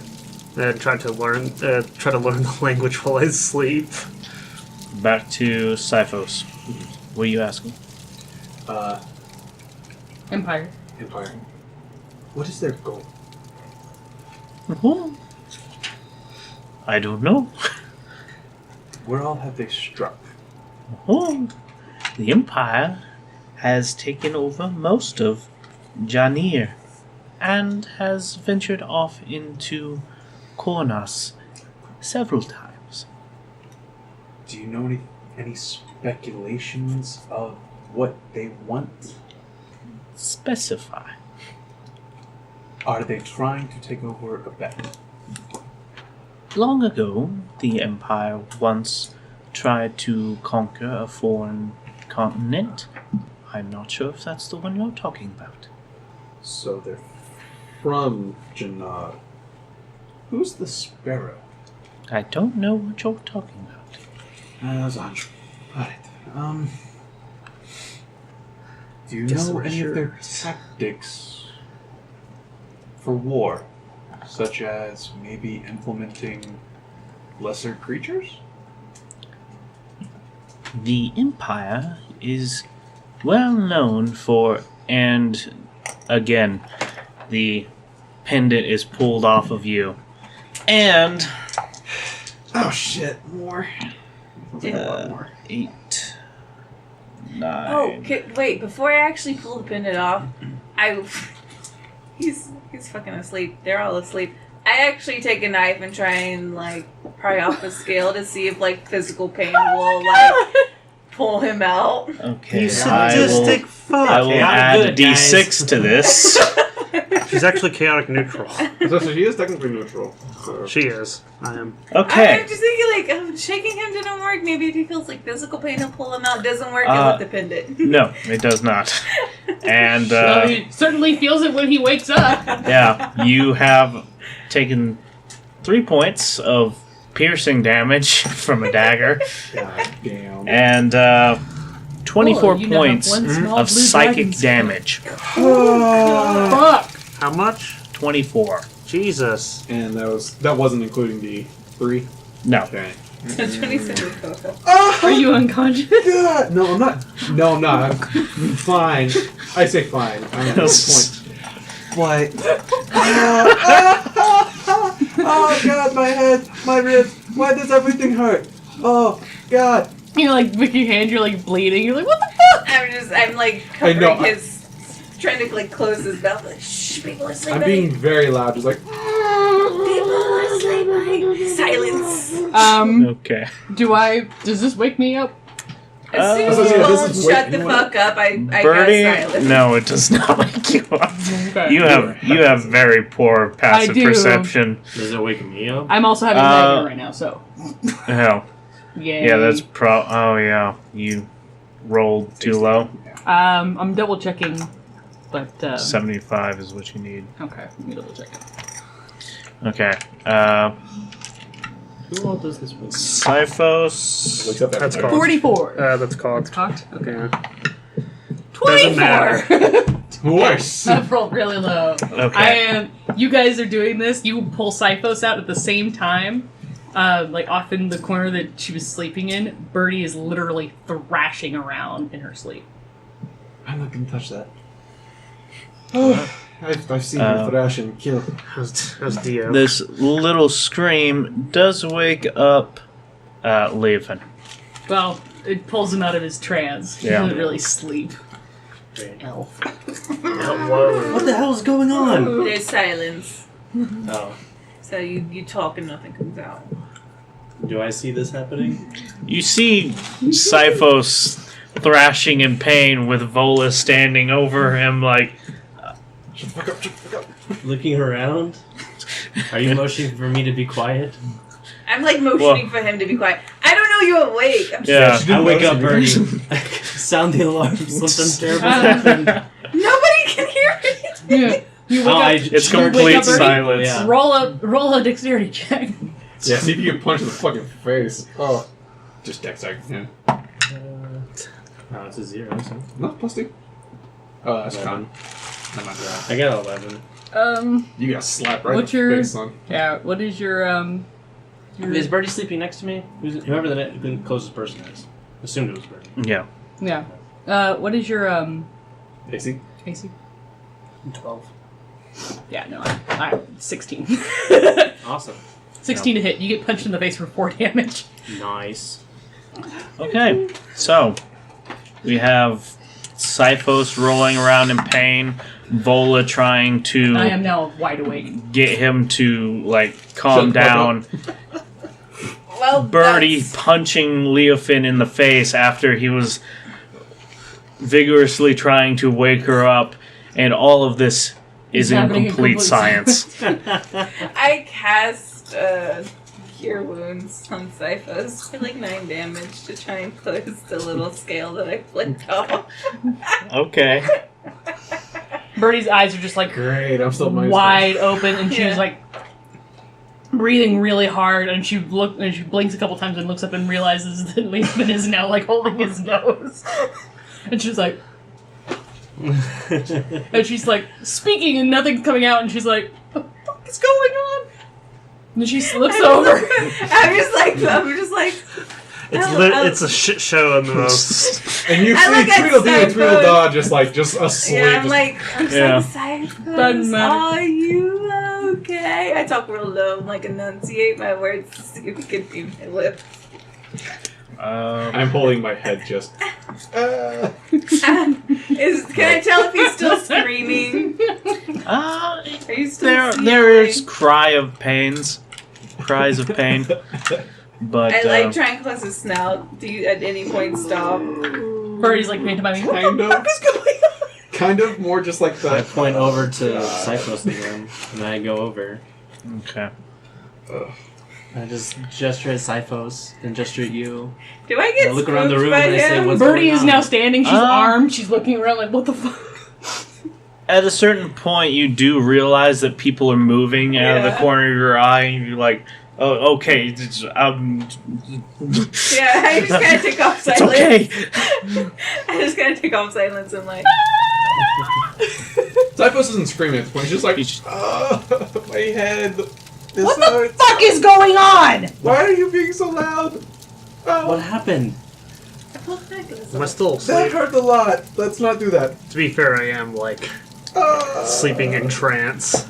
And try to learn the language while I sleep. Back to Siphos. What are you asking? Empire. Empire. What is their goal? I don't know. Where all have they struck? The Empire has taken over most of Janir and has ventured off into Kornas several times. Do you know any speculations of what they want? Specify. Are they trying to take over a bet? Long ago, the Empire once tried to conquer a foreign continent. I'm not sure if that's the one you're talking about. So they're from Janad. Who's the Sparrow? I don't know what you're talking about. Zandra. Alright. Do you know any of their tactics for war? Such as maybe implementing lesser creatures? The Empire is well known for, and again, the pendant is pulled off of you. And Oh shit, more. More. 8, 9. Oh, wait! Before I actually pull the pendant off, he's fucking asleep. They're all asleep. I actually take a knife and try and like pry off the scale to see if like physical pain will like pull him out. Okay, You sadistic fuck. I will add a good, guys. D6 to this. She's actually chaotic neutral. So she is technically neutral. So. She is. I am. Okay. I'm just thinking like shaking him didn't work. Maybe if he feels like physical pain, he'll pull him out. Doesn't work with the pendant. No, it does not. And Well, he certainly feels it when he wakes up. yeah, you have taken 3 points of piercing damage from a dagger, God damn. and 24 Oh, you now have points one small of blue psychic dragon's damage. Fuck. How much? 24. Jesus. And that wasn't including the 3. No. Okay. That's 27 total. Are you unconscious? God! No, I'm not. No, I'm not. I'm fine. I say fine. I'm at this point. What? Oh God, my head, my ribs. Why does everything hurt? Oh God. You're like with your hand, you're like bleeding. You're like, what the fuck? I'm like I know, covering his, trying to like close his mouth. Like, shh, people are sleeping. I'm being very loud, just like. People are sleeping. Silence. Okay. Does this wake me up? As soon as Yeah, you this all is shut wait, the you fuck up, I Birdie, got silence. no, it does not wake you up. Okay. You have very poor passive do. perception. Does it wake me up? I'm also having nightmare right now, so. Hell. Yay. Yeah, that's oh yeah, you rolled too low. I'm double checking, but 75 is what you need. okay, let me double check it. Okay. Who all does this with? Sifos. Wakes up That's every- called. 44. That's called. Cocked. Okay. 24. Doesn't matter. Worse. I've rolled really low. Okay. You guys are doing this. You pull Sifos out at the same time. Like off in the corner that she was sleeping in. Birdie is literally thrashing around in her sleep. I'm not gonna touch that. I've seen her thrash and kill. How's Dio? This little scream does wake up Leofin. Well, it pulls him out of his trance. He Yeah. doesn't really sleep. Elf. Whoa. What the hell is going on? There's silence. Oh. So you talk and nothing comes out. Do I see this happening? You see Sifos thrashing in pain with Vola standing over him like, Shut the fuck up, shut the fuck up. Looking around? Are you motioning for me to be quiet? I'm like motioning for him to be quiet. I don't know you're awake. I'm just yeah. She didn't I wake up, notice Birdie. Sound the alarm. Something terrible happened. nobody can hear it. Yeah. You wake Oh, up. It's you wake complete up, Birdie, silence. Yeah. Roll a dexterity check. Yeah, see if you get punched in the fucking face. Oh. Just deck side, yeah. No, it's a 0. So. No, plus 2. Oh, that's 11. con. I'm not that. I got 11. You got slapped right What's in the your- face, son. Yeah, what is your Is Birdie sleeping next to me? Whoever the closest person is. Assumed it was Birdie. Yeah. Yeah. What is your AC? AC? 12. Yeah, no, I'm 16. Awesome. 16 to hit. You get punched in the face for 4 damage. Nice. Okay. So we have Sifos rolling around in pain, Vola trying to I am now wide awake. get him to like calm Shut the fuck down. Well, Birdie that's- punching Leofin in the face after he was vigorously trying to wake her up, and all of this is in happening in complete complete science. I cast Cure Wounds on Cyphos for like 9 damage to try and close the little scale that I flicked off. Okay. Birdie's eyes are just like Great, I'm still minus wide open, and she was Yeah. like breathing really hard, and she blinks a couple times and looks up and realizes that Leofin is now like holding his nose, and she's like, and she's like speaking and nothing's coming out, and she's like, what the fuck is going on? And she looks over. I'm just like. It's a shit show in the most. And you I look see at Tweedledee and Cyphos. Tweedledee just asleep. Yeah, I'm just- like, Yeah. Doesn't Cyphos, matter. are you okay? I talk real low and like enunciate my words to see if we can see my lips. I'm holding my head just. Can I tell if he's still screaming? Are you still there is cries of pain, but I like try and close his snout. Do you at any point stop? Birdie's like pantomiming. Kind of. Kind of more just like I the. point over to Cyphos again, and I go over. okay. I just gesture at Cyphos and gesture at you. Do I get I look around the spooked room by and I say, him? "What's Birdie going is on?" now standing. She's armed. She's looking around like, what the fuck? At a certain point, you do realize that people are moving out of the Yeah. corner of your eye, and you're like, "Oh, okay, Yeah, I just kind of take off it's silence. okay." I just kind of take off silence and like. Cyphos isn't screaming at this point. He's just like, He's- my head. This What the hurts. fuck is going on? Why are you being so loud? Oh, What happened? Am I still that asleep? hurt a lot. Let's not do that. To be fair, I am like sleeping in trance.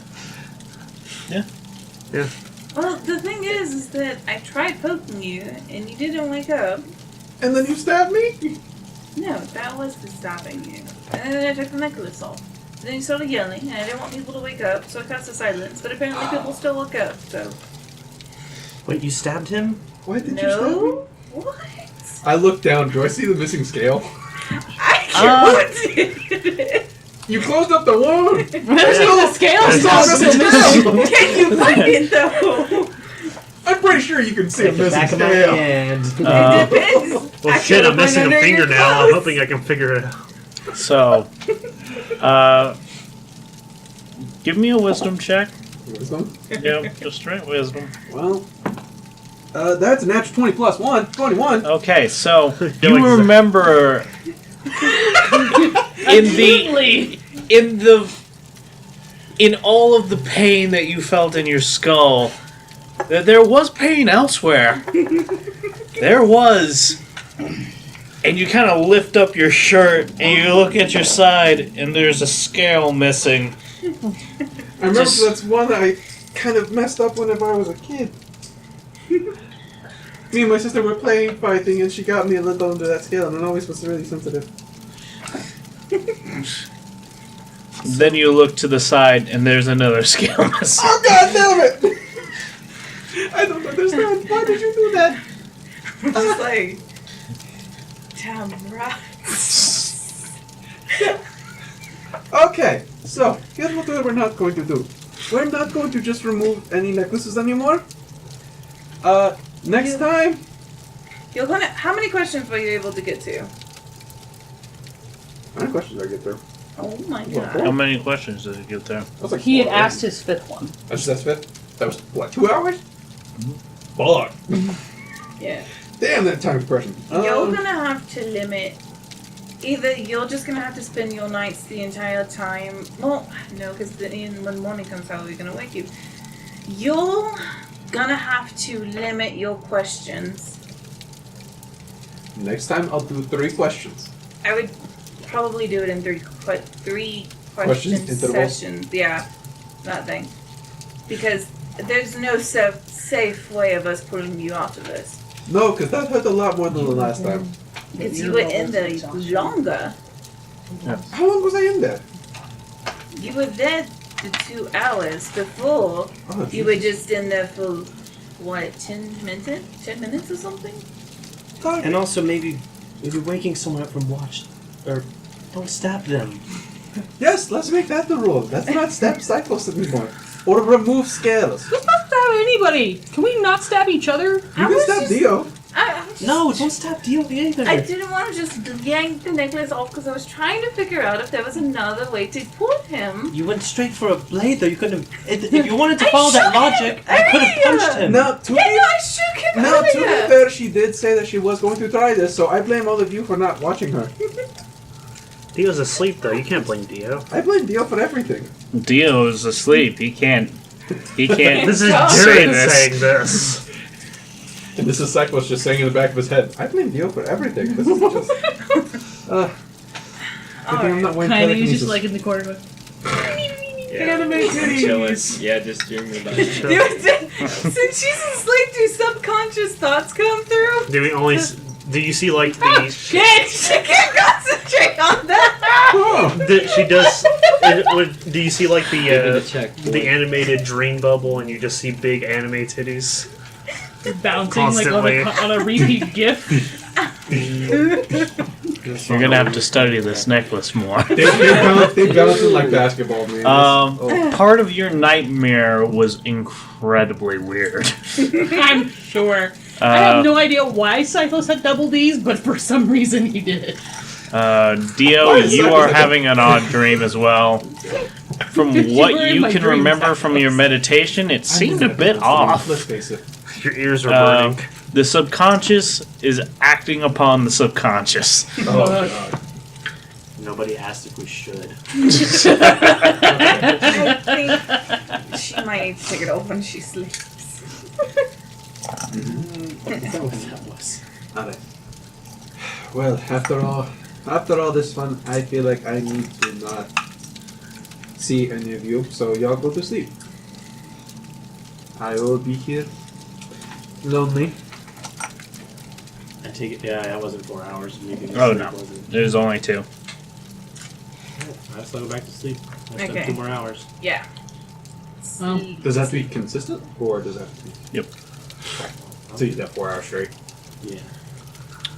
Well, the thing is that I tried poking you and you didn't wake up. And then you stabbed me? No, that was the stabbing you. And then I took the necklace off. And then you started yelling, and I didn't want people to wake up, so I cast a silence. But apparently people still woke up, so. Wait, you stabbed him? Why did you stab me? No? What? I look down. Do I see the missing scale? I can't. You closed up the wound. The scale's Still missing scale. Can you find it though? I'm pretty sure you can see a At the missing back of my scale. hand. It depends. Well, I shit, could've I'm missing went a under your fingernail. I'm clothes. hoping I can figure it out. So, give me a wisdom check. Wisdom? Yep, just straight wisdom. Well, that's a natural 20 plus 1. 21. Okay, so No, you exact- remember Immediately. in all of the pain that you felt in your skull, that there was pain elsewhere. There was. And you kind of lift up your shirt and you look at your side and there's a scale missing. I remember Just- that's one that I kind of messed up whenever I was a kid. Me and my sister were playing fighting and she got me a little under that scale and I'm always was really sensitive. Then you look to the side and there's another scale missing. Oh god damn it! I don't understand. Why did you do that? Just like, damn rats. Okay, so here's what we're not going to do. We're not going to just remove any necklaces anymore. Next time. You're gonna. How many questions were you able to get to? How many questions did I get there? Oh my What, How god. many questions did you get there? That was like He had 4, asked his fifth one. That's fit. That was what, 2 hours? Fuck. Yeah. Damn, that time compression. You're gonna have to limit. Either you're just gonna have to spend your nights the entire time. Well, no, because when morning comes out, we're gonna wake you. You're gonna have to limit your questions. Next time I'll do 3 questions. I would probably do it in three question intervals? sessions. Yeah, that thing. Because there's no safe way of us pulling you out of this. No, because that hurt a lot more than the last time. Because you were in there longer. How long was I in there? You were there the 2 hours before. Oh, You were Jesus. just in there for what, 10 minutes? 10 minutes or something? God. And also maybe waking someone up from watch or Don't stab them. Yes, let's make that the rule. Let's not stab cycles anymore. Or remove scales. Let's not stab anybody. Can we not stab each other? You can stab Dio. No, don't stab Dio either. I didn't want to just yank the necklace off because I was trying to figure out if there was another way to pull him. You went straight for a blade, though. You couldn't have. If you wanted to I follow that shook logic, him you could have earlier. punched him. Now, to Yeah, be, no, I shook him now, to be earlier. fair, she did say that she was going to try this, so I blame all of you for not watching her. Dio's asleep, though. You can't blame Dio. I blame Dio for everything. Dio's asleep. He can't. This is God. say Jared this. saying this. And this is Cyclos just saying in the back of his head, I blame Dio for everything. This is just... good thing I'm not wearing Kinda, he's just telekinesis. like in the corner going, Chilling. Yeah, just dreaming about it. Since she's asleep, do subconscious thoughts come through? Do you see like the? Oh, shit! She can't concentrate on that! She does. Do you see like Give me the the check. the animated dream bubble, and you just see big anime titties? bouncing Constantly. like on a repeat gif. You're gonna have to study this necklace more. They bounce it like basketball, man. Part of your nightmare was incredibly weird. I'm sure. I have no idea why Cyclos had double D's, but for some reason he did. Dio, you are having an odd dream as well. From You what were in you my can dream, remember from your meditation, it seemed a bit off. Let's face it. Your ears are burning. The subconscious is acting upon the subconscious. Oh, God. Nobody asked if we should. I think she might need to take it off when she sleeps. Is that what that was? Alright. Well, after all this fun, I feel like I need to not see any of you, so y'all go to sleep. I will be here, lonely. I take it. Yeah, that wasn't 4 hours. Maybe Oh, no. Was it? There's only 2. I still go back to sleep. I still Okay. have 2 more hours. Yeah. Oh. Does that have to be consistent, or does that have to be? Yep. So you have 4 hours straight. Yeah.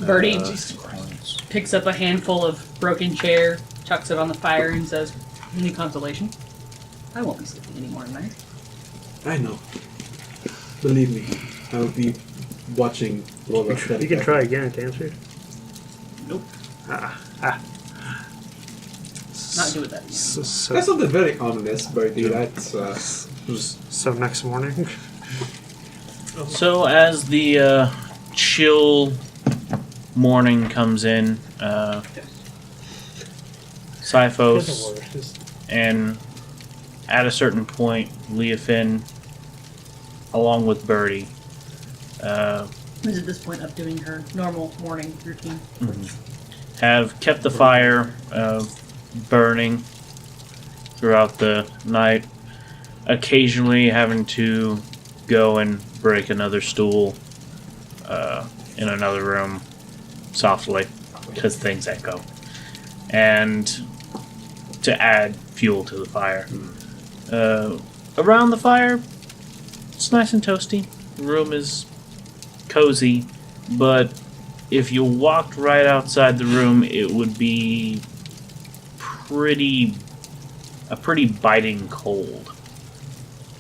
Birdie picks up a handful of broken chair, chucks it on the fire, and says, "Any consolation? I won't be sleeping anymore tonight." I know. Believe me, I will be watching Lola. You can try again, can't you? Nope. Not do it that easy. So That's something very ominous, Birdie. That's so next morning. So as the chill morning comes in, Sifos, and at a certain point, Leofin, along with Birdie, Is at this point up doing her normal morning routine. have kept the fire burning throughout the night, occasionally having to go and break another stool in another room softly because things echo, and to add fuel to the fire. Around the fire, it's nice and toasty. The room is cozy, but if you walked right outside the room, it would be a pretty biting cold.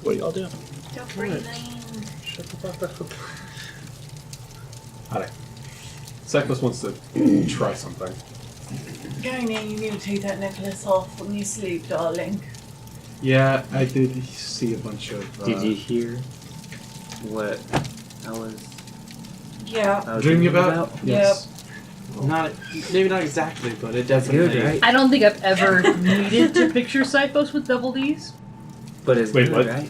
What do y'all do? Don't breathe Shut the fuck up. Alright. Cyclos wants to try something. Gaina, you need to take that necklace off when you sleep, darling. Yeah, I did see a bunch of. Did you hear what I was Yeah. Dreaming about? Yes. Not maybe not exactly, but it definitely. good, right? I don't think I've ever needed to picture Cyclos with double D's. But it's Wait, good, what? right?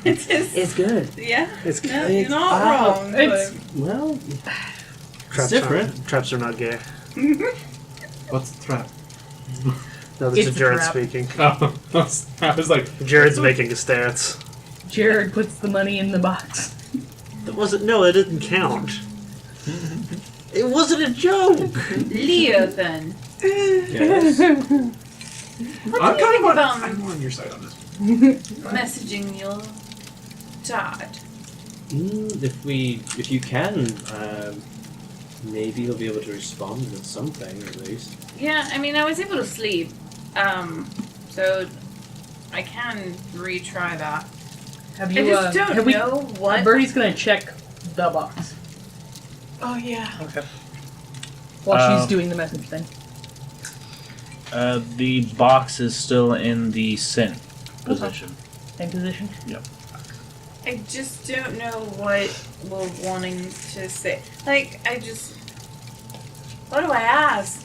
It's just, It's good. yeah. It's No, you're not wrong. It's- Well, traps different. Traps are not gay. What's the trap? No, this It's is a Jared trap. speaking. Oh, I was like, Jared's making a stance. Jared puts the money in the box. That wasn't. No, that didn't count. It wasn't a joke. Leofin. Yes. What I'm do you kind think of about I'm on your side on this. messaging your dad? If you can, Maybe you'll be able to respond with something at least. Yeah, I mean, I was able to sleep. So I can retry that. Have I you? just don't have we, know what. Birdie's gonna check the box Oh, yeah. Okay. while she's doing the message thing. The box is still in the sent position. Same position. I just don't know what we're wanting to say. Like, what do I ask?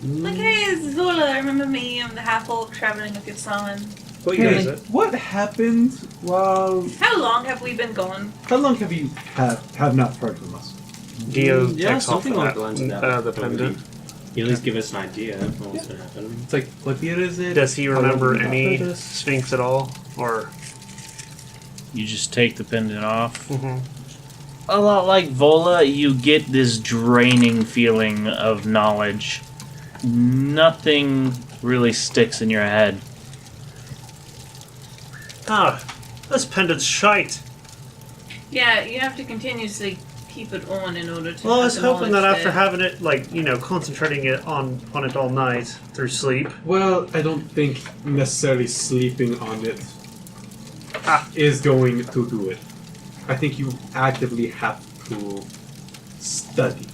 Like, hey, it's Zola, remember me? I'm the half-orc traveling with your son. What you guys it? What happened while... How long have we been gone? How long have you have not heard from us? Dio Yeah, takes off something along the lines of that. the pendant. You at least give us an idea of what's going to happen. It's like, what year is it? Does he How long remember have we not any heard this? Sphinx at all? Or You just take the pendant off. Mhm. A lot like Vola, you get this draining feeling of knowledge. Nothing really sticks in your head. this pendant's shite. Yeah, you have to continuously keep it on in order to. Well, I have was the hoping that knowledge after there. having it, concentrating it on it all night through sleep. Well, I don't think necessarily sleeping on it is going to do it. I think you actively have to study.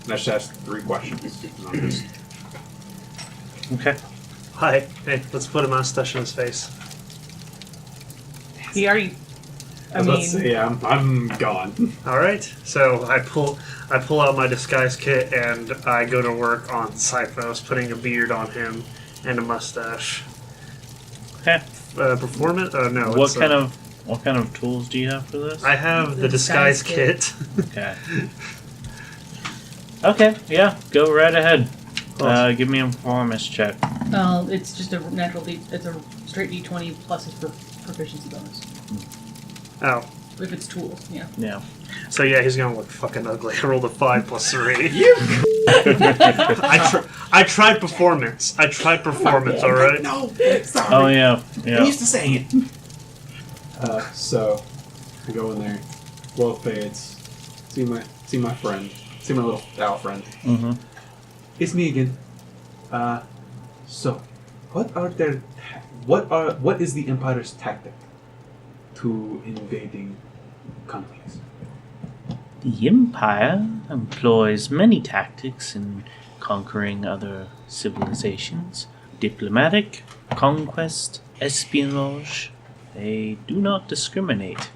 Let's ask 3 questions. Not just... Okay. Hi, hey, let's put a mustache in his face. He already. I was about to say, yeah, I'm gone. All right, so I pull out my disguise kit and I go to work on Cyphos, putting a beard on him and a mustache. Okay. Performance? No. What kind of tools do you have for this? I have the The disguise disguise kit. Okay. Okay, yeah, go right ahead. Awesome. Give me a performance check. It's just a natural it's a straight D20 plus his proficiency bonus. Oh, If it's tools, yeah. Yeah. so yeah, he's gonna look fucking ugly. I rolled a 5 plus 3. I tried performance. All right. No, sorry. Oh yeah, I'm yeah. used to saying it. So I go in there, blow fades, see my friend, see my little owl friend. Mm-hmm. It's me again. So what is the Empire's tactic to invading countries? The Empire employs many tactics in conquering other civilizations. Diplomatic, conquest, espionage. They do not discriminate.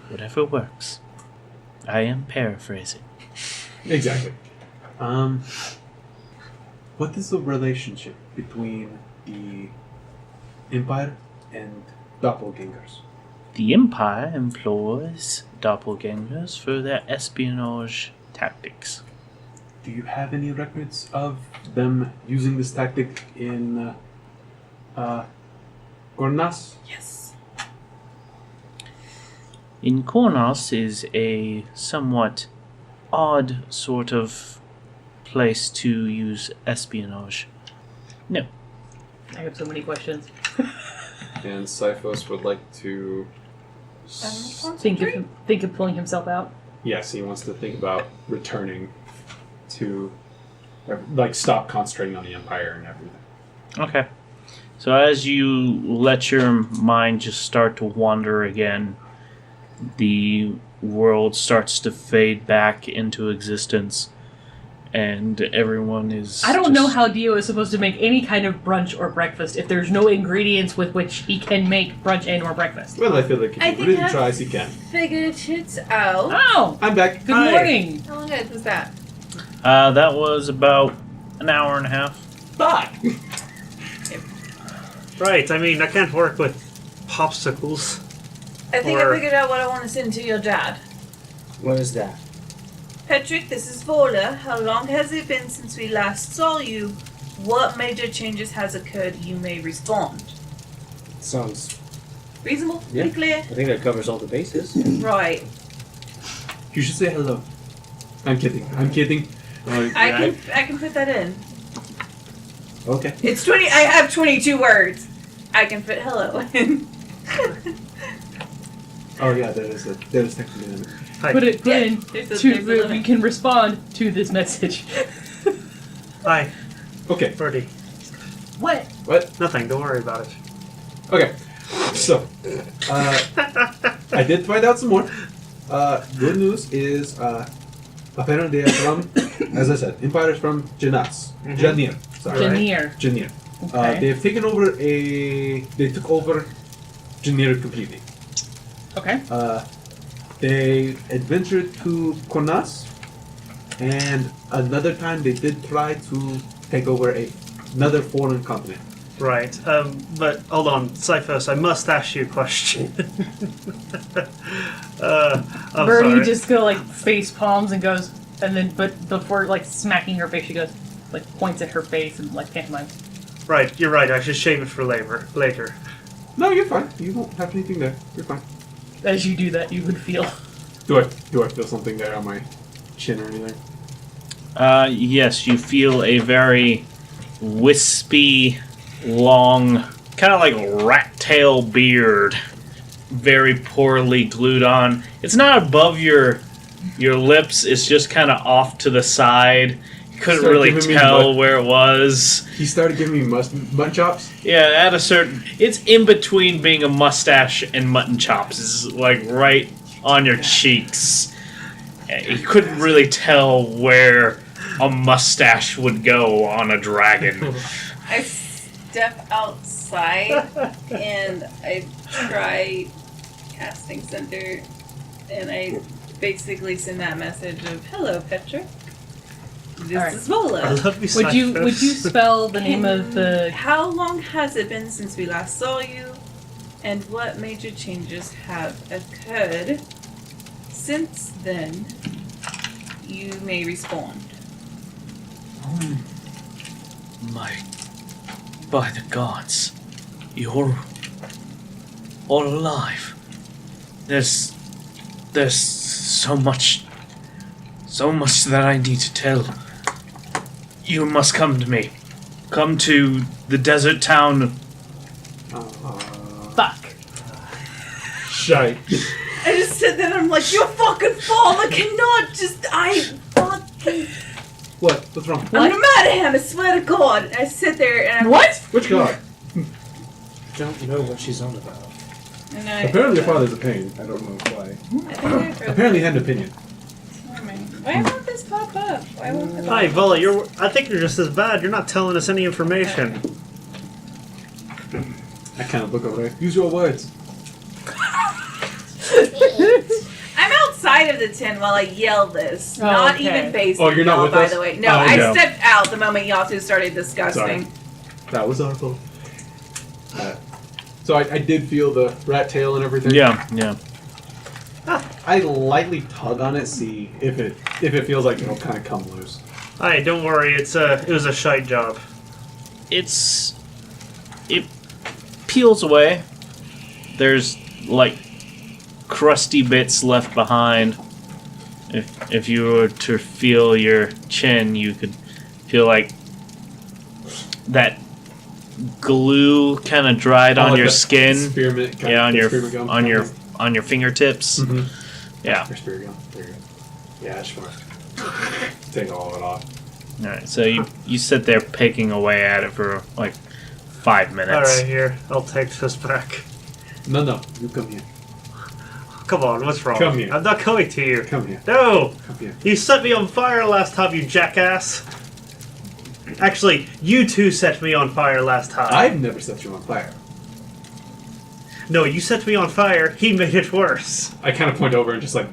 Whatever works. I am paraphrasing. Exactly. What is the relationship between the Empire and doppelgangers? The Empire employs doppelgangers for their espionage tactics. Do you have any records of them using this tactic in Gornas? Yes. In Kornos is a somewhat odd sort of place to use espionage. No. I have so many questions. And Cyphos would like to. Think of pulling himself out. Yes, he wants to think about returning to, stop concentrating on the Empire and everything. Okay. So as you let your mind just start to wander again, the world starts to fade back into existence, and everyone is... I don't know how Dio is supposed to make any kind of brunch or breakfast if there's no ingredients with which he can make brunch and or breakfast. Well, I feel like I if he think really I've tries, he can. Figured it out. Oh! I'm back. Good Hi. morning! How long ago was that? That was about an hour and a half. Back. Right. I mean, I can't work with popsicles. I think Or- I figured out what I want to send to your dad. What is that? Petrick, this is Vola. How long has it been since we last saw you? What major changes has occurred? You may respond. Sounds. Reasonable? Yeah. Pretty clear? I think that covers all the bases. Right. You should say hello. I'm kidding. I can put that in. Okay. It's 20. I have 22 words. I can fit hello in. Oh yeah, there is technically a limit. Hi. Put it Yeah, in there's a to limit. we can respond to this message. Hi, Okay. Birdie. What? What? Nothing. Don't worry about it. Okay. So, I did find out some more. Good news is, apparently they're from, as I said, Empire is from Janas. Janir. Sorry. Janir. Janir. Okay. They've taken over They took over Janir completely. Okay. They adventured to Konas, and another time they did try to take over another foreign continent. Right. But hold on, Cyphos. I must ask you a question. I'm Birdie sorry. just go like face palms and goes, and then but before like smacking her face, she goes like points at her face and like pantomime. Right. You're right. I should shave it for later. No, you're fine. You don't have anything there. You're fine. As you do that, you would feel. Do I feel something there on my chin or anything? Yes, you feel a very wispy, long, kind of like rat tail beard, very poorly glued on. It's not above your lips. It's just kind of off to the side. You couldn't Start really giving me tell mud. where it was. He started giving me mutton chops. Yeah, at a certain, it's in between being a mustache and mutton chops. It's like right on your cheeks. You couldn't really tell where a mustache would go on a dragon. I step outside and I try casting center, and I basically send that message of "Hello, Petrick. This Alright. is I Vola. love you, Would you Cyphos. spell the name of the? How long has it been since we last saw you, and what major changes have occurred since then? You may respond." By the gods, you're all alive. There's so much that I need to tell. You must come to me. Come to the desert town. Fuck. Shite. I just sit there and I'm like, "You're fucking fall. I cannot just. I fucking. What? What's wrong? What? I'm mad at him. I swear to God." And I sit there and I'm What? Which god? Don't know what she's on about. And I, Apparently your father's a pain. I don't know why. I think I broke Apparently he had an opinion. Why won't this pop up? Why won't it Hi, Vola. I think you're just as bad. You're not telling us any information. I kind of look over there. Use your words. I'm outside of the tent while I yell this. Oh, not okay. even facing Oh, you're not y'all, with by us? the way. No, Oh, I no. stepped out the moment y'all two started discussing. Sorry. That was our fault. So I did feel the rat tail and everything. Yeah. I lightly tug on it, see if it feels like it'll kind of come loose. Hi, don't worry. It was a shite job. It peels away. There's like crusty bits left behind. If you were to feel your chin, you could feel like that glue kind of dried on like your the skin. Spearmint, kind Yeah, of spearmint gum on your kind on your fingertips. of- Yeah. Or spear gum. There you go. Yeah, I just want to take all of it off. All right. So you sit there picking away at it for like 5 minutes. All right, here. I'll take this back. No, you come here. Come on, what's wrong? Come here. I'm not coming to you. Come here. No! Come here. You set me on fire last time, you jackass. Actually, you two set me on fire last time. I've never set you on fire. No, you set me on fire. He made it worse. I kind of point over and just like,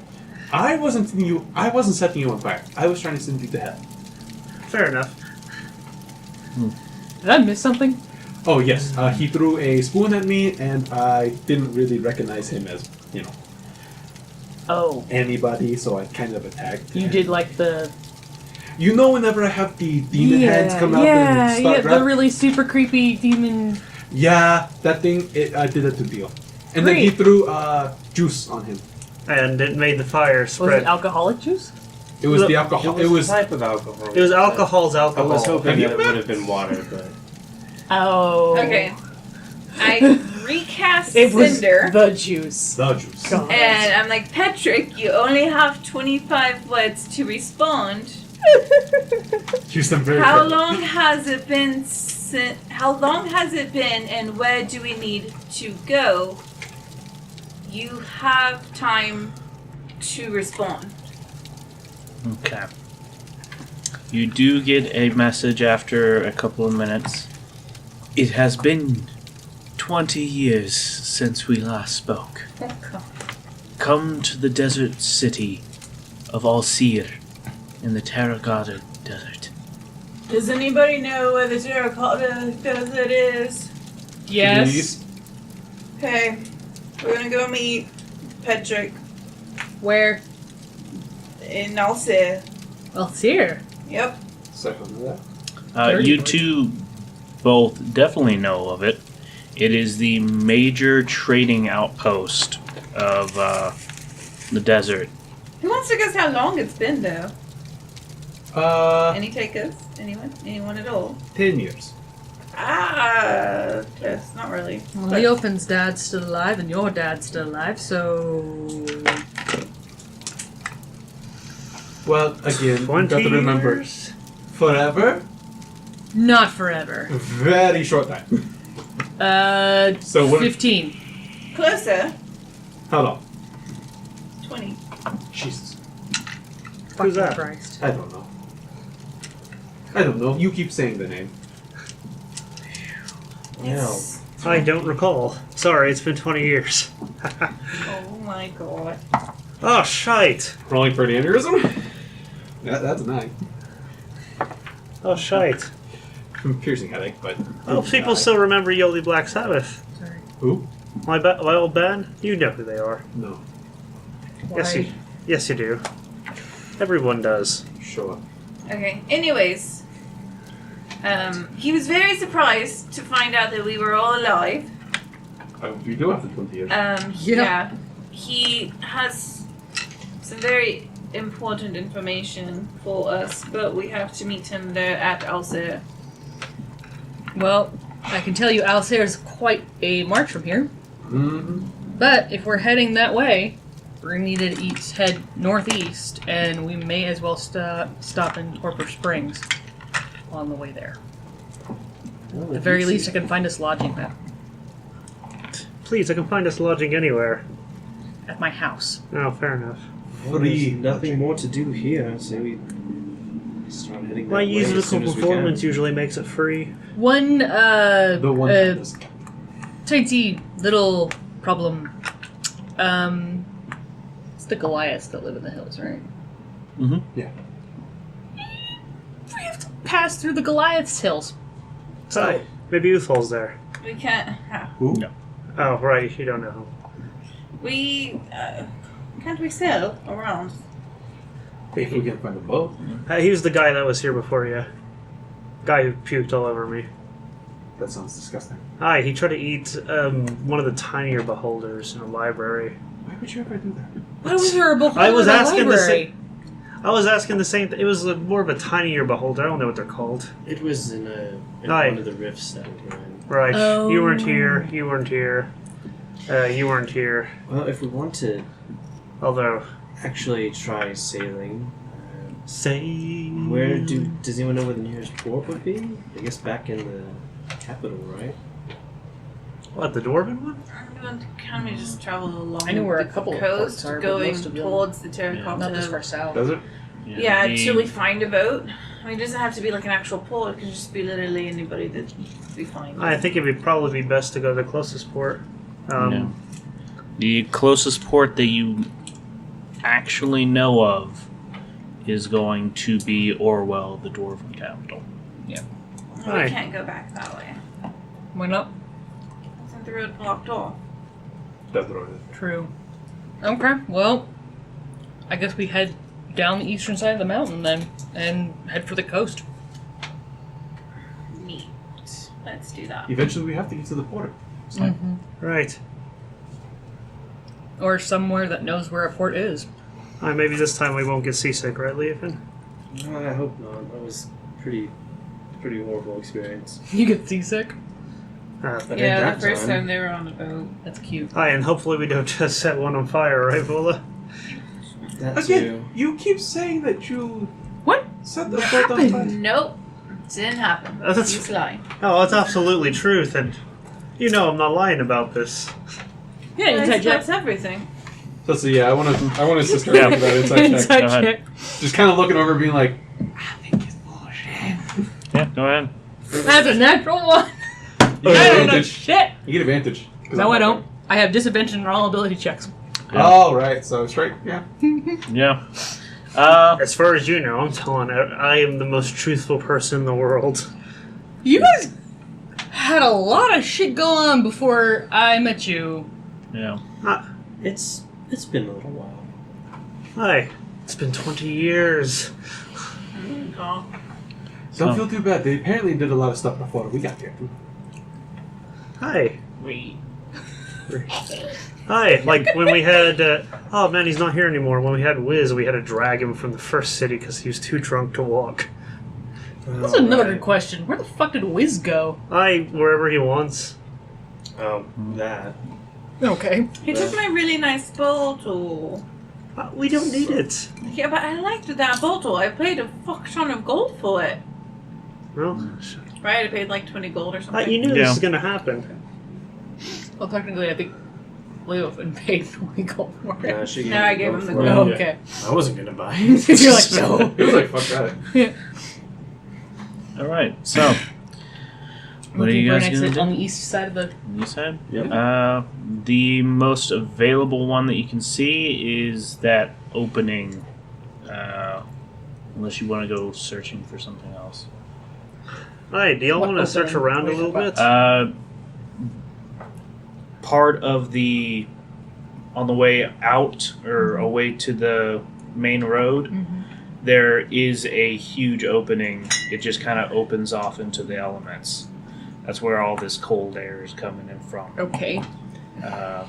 I wasn't setting you on fire. I was trying to send you to hell. Fair enough. Did I miss something? Oh yes, he threw a spoon at me, and I didn't really recognize him as Oh, anybody, so I kind of attacked. you him. did like the You know, whenever I have the demon heads come out and start the really super creepy demon. yeah, that thing. I did it to deal, and then he Great. threw juice on him. And it made the fire Was spread. it alcoholic juice? It was Look, the alcohol. It was. a type of alcohol. It was alcohol's I alcohol. was hoping Have you that it would have been water, but Oh. Okay. I recast It was Cinder. the juice. The juice. God. And I'm like, Petrick, you only have 25 words to respond. Use them very How carefully. long has it been and where do we need to go? You have time to respond. Okay. You do get a message after a couple of minutes. It has been 20 years since we last spoke. Come to the desert city of Alcir in the Terracotta Desert. Does anybody know where the Terracotta Desert is? Yes. Okay, we're gonna go meet Petrick Where? in Alcir. Well, it's here. Yep. Second of that. You two both definitely know of it. It is the major trading outpost of the desert. Who wants to guess how long it's been, though? Any takers? Anyone? Anyone at all? 10 years. Yes, not really. Well, But- Leofin's dad's still alive and your dad's still alive, so... Well, again, you got 20 to remember, years? forever, Not forever. very short time. So what- 15. Closer. How long? 20. Jesus. Who's that? Christ. I don't know. I don't know. You keep saying the name. It's- I don't recall. Sorry, it's been 20 years. Oh my god. Oh, shite. Rolling for an aneurysm? That's a 9. Oh, shite. Piercing headache, but... Oh, people still remember Yoli Black Sabbath. Sorry. Who? My old band? You know who they are. No. Why? Yes, you do. Everyone does. Show up. Okay, anyways. He was very surprised to find out that we were all alive. We do after 20 years. Yeah. He has some very important information for us, but we have to meet him there at Alcir. Well, I can tell you Alcir is quite a march from here. Mm-hmm. But if we're heading that way, we're going to need to head northeast, and we may as well stop in Torpor Springs on the way there. At the very least, I can find us lodging there Please, I can find us lodging anywhere. at my house. Oh, fair enough. Well, there's nothing more to do here, so we start heading My that way as musical soon as we performance can. usually makes it free. One, The one tiny little problem. It's the Goliaths that live in the hills, right? Mm-hmm. Yeah. We have to pass through the Goliaths' hills. So, maybe Uthol's there. We can't. Who? No. Oh, right, you don't know. We. Can't we sail around? If we can find a boat. He was the guy that was here before you. Guy who puked all over me. That sounds disgusting. Hi, he tried to eat one of the tinier beholders in a library. Why would you ever do that? Why was there a beholder I was in the asking the library? I was asking the same thing. It was more of a tinier beholder. I don't know what they're called. It was in Aye. one of the rifts that we were in. Right. Oh. You weren't here. You weren't here. You weren't here. Well, if we want to Although, actually try sailing, say does anyone know where the nearest port would be? I guess back in the capital, right? What, the dwarven one? Can we just travel along I know where a the couple of coast, ports are, but going most of them- towards the terracotta? Not this far south. Does it? Yeah, the- until we find a boat. I mean, it doesn't have to be like an actual port. It can just be literally anybody that we find. I think it would probably be best to go to the closest port. No. The closest port that you actually know of is going to be Orwell, the dwarven capital. We Hi. can't go back that way. Why not? Isn't the road blocked off? That's right. True. Okay, well, I guess we head down the eastern side of the mountain then, and head for the coast. Neat. Let's do that. Eventually we have to get to the port. Right. Or somewhere that knows where a port is. Maybe this time we won't get seasick, right, Leofin? No, I hope not. That was pretty horrible experience. You get seasick? Yeah, that the first time. time they were on the boat. That's cute. Hi, and hopefully we don't just set one on fire, right, Vola? That Again, too. you keep saying that you What? set the boat on fire. Nope. Didn't happen. That's- He's lying. Oh, that's absolutely truth, and you know I'm not lying about this. Yeah, inside check. That's everything. So yeah, I want to sister Yeah. make that inside check. Inside Go ahead. check. Just kind of looking over, being like, I think it's bullshit. Yeah, go ahead. That's a natural one. You I get don't know advantage. shit. You get advantage. 'cause No, I'm I don't. helping. I have disadvantage on all ability checks. Oh, right. So straight. Yeah. Yeah. As far as you know, I'm telling you, I am the most truthful person in the world. You guys had a lot of shit going on before I met you. Yeah. It's been a little while. Hi, it's been 20 years. Don't feel too bad. They apparently did a lot of stuff before we got here. Hi. Hi, like when we had, oh man, he's not here anymore. When we had Wiz, we had to drag him from the first city because he was too drunk to walk. That's another good question. Where the fuck did Wiz go? Wherever he wants. That. Okay. He took my really nice bottle. We don't need it. Yeah, but I liked that bottle. I paid a fuck ton of gold for it. Well, Right? I paid like 20 gold or something. you knew this Yeah. was gonna happen. Well, technically, I think Leofin paid 20 gold for it. She No, I gave him the for it. Oh, Yeah. okay. I wasn't gonna buy it. You're like, no. He was like, fuck that. All right. So, what are you guys Looking for gonna an exit do? on the east side of the... You said? Yep. The most available one that you can see is that opening, unless you want to go searching for something else. Hi, do y'all What want to search opening? around a little bit? Part of on the way out or away to the main road, there is a huge opening. It just kind of opens off into the elements. That's where all this cold air is coming in from. Okay. I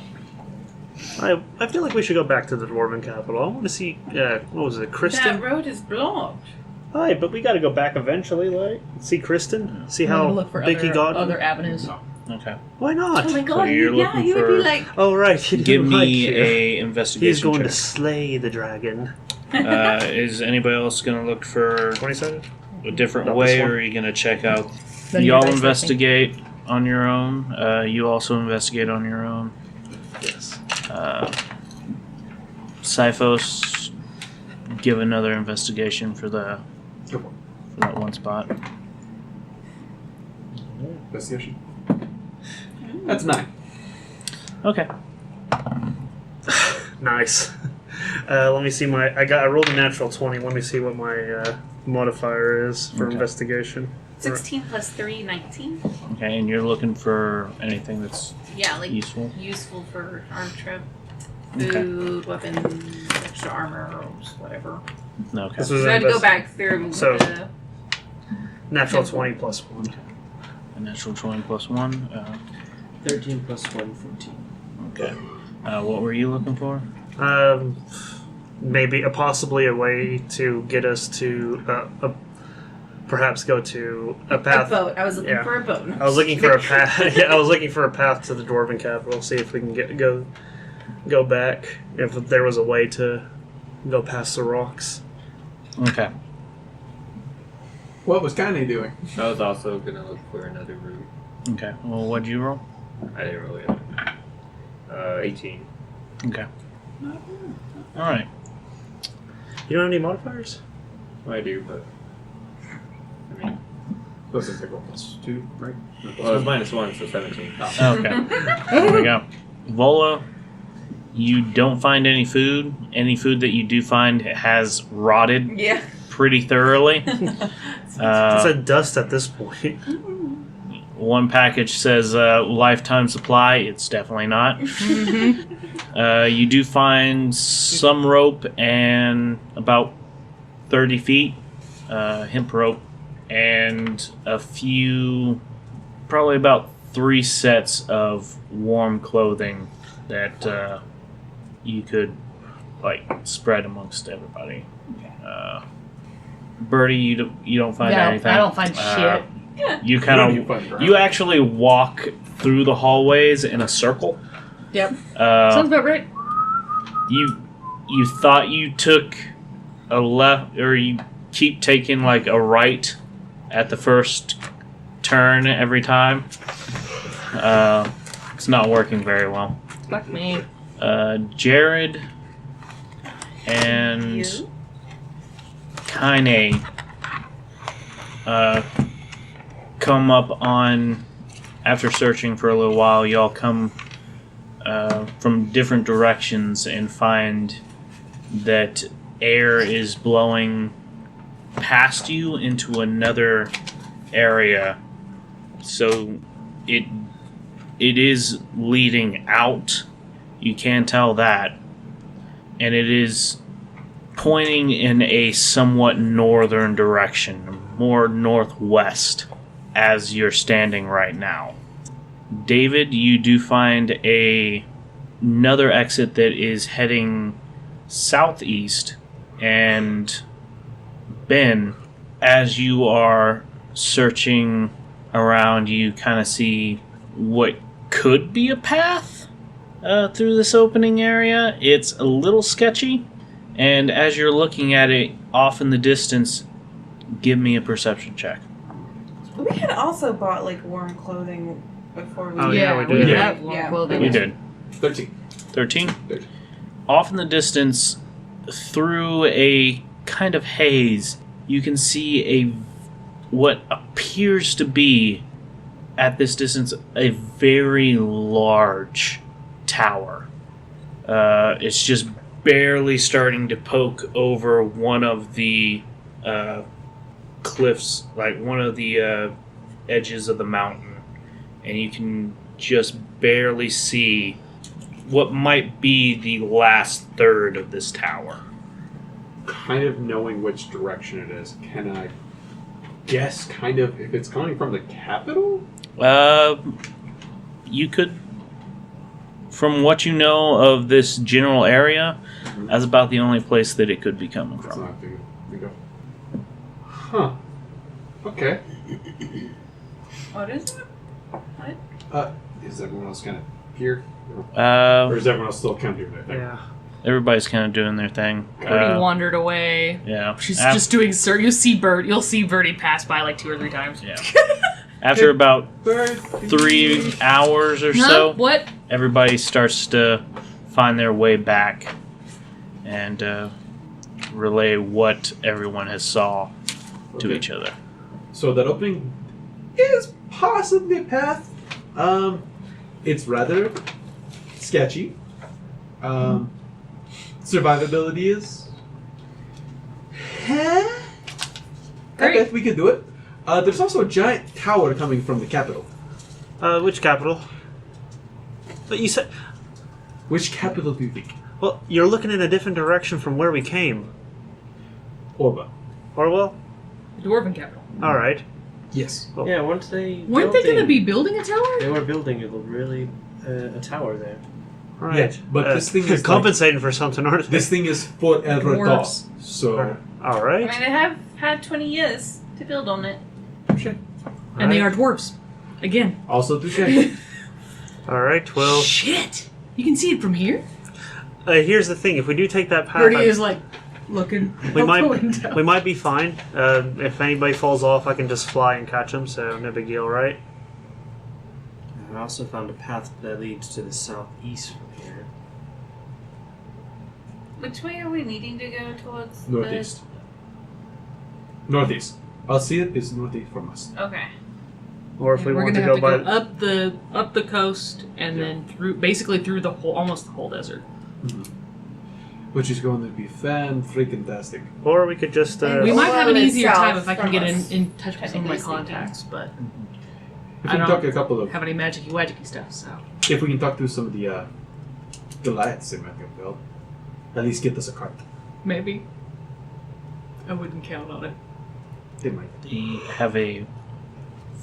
feel like we should go back to the Dwarven capital. I want to see, what was it, Kristen? That road is blocked. Hi, but we got to go back eventually, like see Kristen, see I'm gonna how look for big he got. other avenues. Okay. Why not? Oh my god, you're yeah, looking he would for- be like, Oh right, he Give didn't like me you. a investigation He's going to check. slay the dragon. Is anybody else going to look for 27. a different Not way, this one. or are you going to check out? Then You you're all dice investigate on your own. You also investigate on your own. Yes. Sifos, give another investigation for Go for it. that one spot. Investigation. That's 9. Okay. Nice. Let me see I rolled a natural 20. Let me see what my modifier is for Okay. investigation. 16 plus 3, 19. Okay, and you're looking for anything that's Yeah, like useful. useful for arm trip. Okay. Food, weapons, extra armor, or whatever. Okay. This was So I had to go invest- back through So- the... natural 20 plus 1. A natural 20 plus 1. 13 plus 1, 14. Okay. What were you looking for? Maybe possibly a way to get us to perhaps go to a A path. boat. I was looking Yeah. for a boat. I was looking for a path. Yeah, I was looking for a path to the Dwarven capital. See if we can go back. If there was a way to go past the rocks. Okay. What was Kanye doing? I was also gonna look for another route. Okay. Well, what'd you roll? I didn't really. 18. Okay. All right. You don't have any modifiers? I do, but I mean, Plus it's like plus 2, right? well, it was -1, so 17. Okay. There we go. Vola, you don't find any food. Any food that you do find has rotted Yeah. pretty thoroughly. It's a dust at this point. One package says lifetime supply. It's definitely not. You do find some rope and about 30 feet hemp rope and a few, probably about 3 sets of warm clothing that you could like spread amongst everybody. Birdie, you don't find Yeah, anything. I don't find shit. You You kind you actually walk through the hallways in a circle. Yep. Sounds about right. You thought you took a left, or you keep taking like a right at the first turn every time. It's not working very well. Fuck me. Jared and You? Kaine come up on, after searching for a little while, y'all come from different directions and find that air is blowing past you into another area. So it is leading out. You can tell that. And it is pointing in a somewhat northern direction, more northwest, as you're standing right now. David, you do find another exit that is heading southeast, and Ben, as you are searching around, you kind of see what could be a path through this opening area. It's a little sketchy, and as you're looking at it off in the distance, give me a perception check. We had also bought like warm clothing before we. Oh, yeah, we did. have warm Yeah. clothing. You did. 13. 13? 13. Off in the distance, through a kind of haze, you can see what appears to be, at this distance, a very large tower. It's just barely starting to poke over one of the cliffs, like one of the edges of the mountain, and you can just barely see what might be the last third of this tower. Kind of knowing which direction it is, can I guess kind of if it's coming from the capital? You could, from what you know of this general area, that's about the only place that it could be coming That's from. not big. Huh. Okay. What is it? Is everyone else kind of here? Or Uh, is everyone else still kind of here? I think? Yeah. everybody's kind of doing their thing. Birdie wandered away. Yeah. She's Af- just doing you'll see Birdie pass by like 2 or 3 times. Yeah. After about 3 hours or so, What? everybody starts to find their way back and relay what everyone has saw to Okay. each other. So that opening is possibly a path. It's rather sketchy. Survivability is. I Great. bet we could do it. There's also a giant tower coming from the capital. Which capital? But you said. Which capital do you think? Well, you're looking in a different direction from where we came. Orba. Orwell? The Dwarven capital. Alright. Yes. Yeah, weren't they? Weren't they going to building- be building a tower? They were building a tower there. Right. Yeah, but this thing is compensating for something, aren't they? This thing is for Dwarves. So. Alright. I mean, they have had 20 years to build on it. And they are dwarves. Again. Also to check. Alright, well. Shit! You can see it from here? Here's the thing: if we do take that path, Birdie is like looking we out might the window. we might be fine. If anybody falls off, I can just fly and catch them, so no big deal, right? I also found a path that leads to the southeast from here. Which way are we needing to go towards? Northeast. Northeast. I'll see it is northeast from us. Okay. Or if we We're want gonna to have go to by, go up the coast and then basically through the whole, almost the whole desert. Which is going to be fan-freaking-tastic. or we could just. We might have an Well, easier it's time south if I can from get us, in touch with some of my technically speaking. contacts, but If I we can don't talk a couple of, have any magic-y wagicy stuff, so. if we can talk to some of the Goliaths, they might be able to help. At least get us a cart. Maybe. I wouldn't count on it. They might. They have a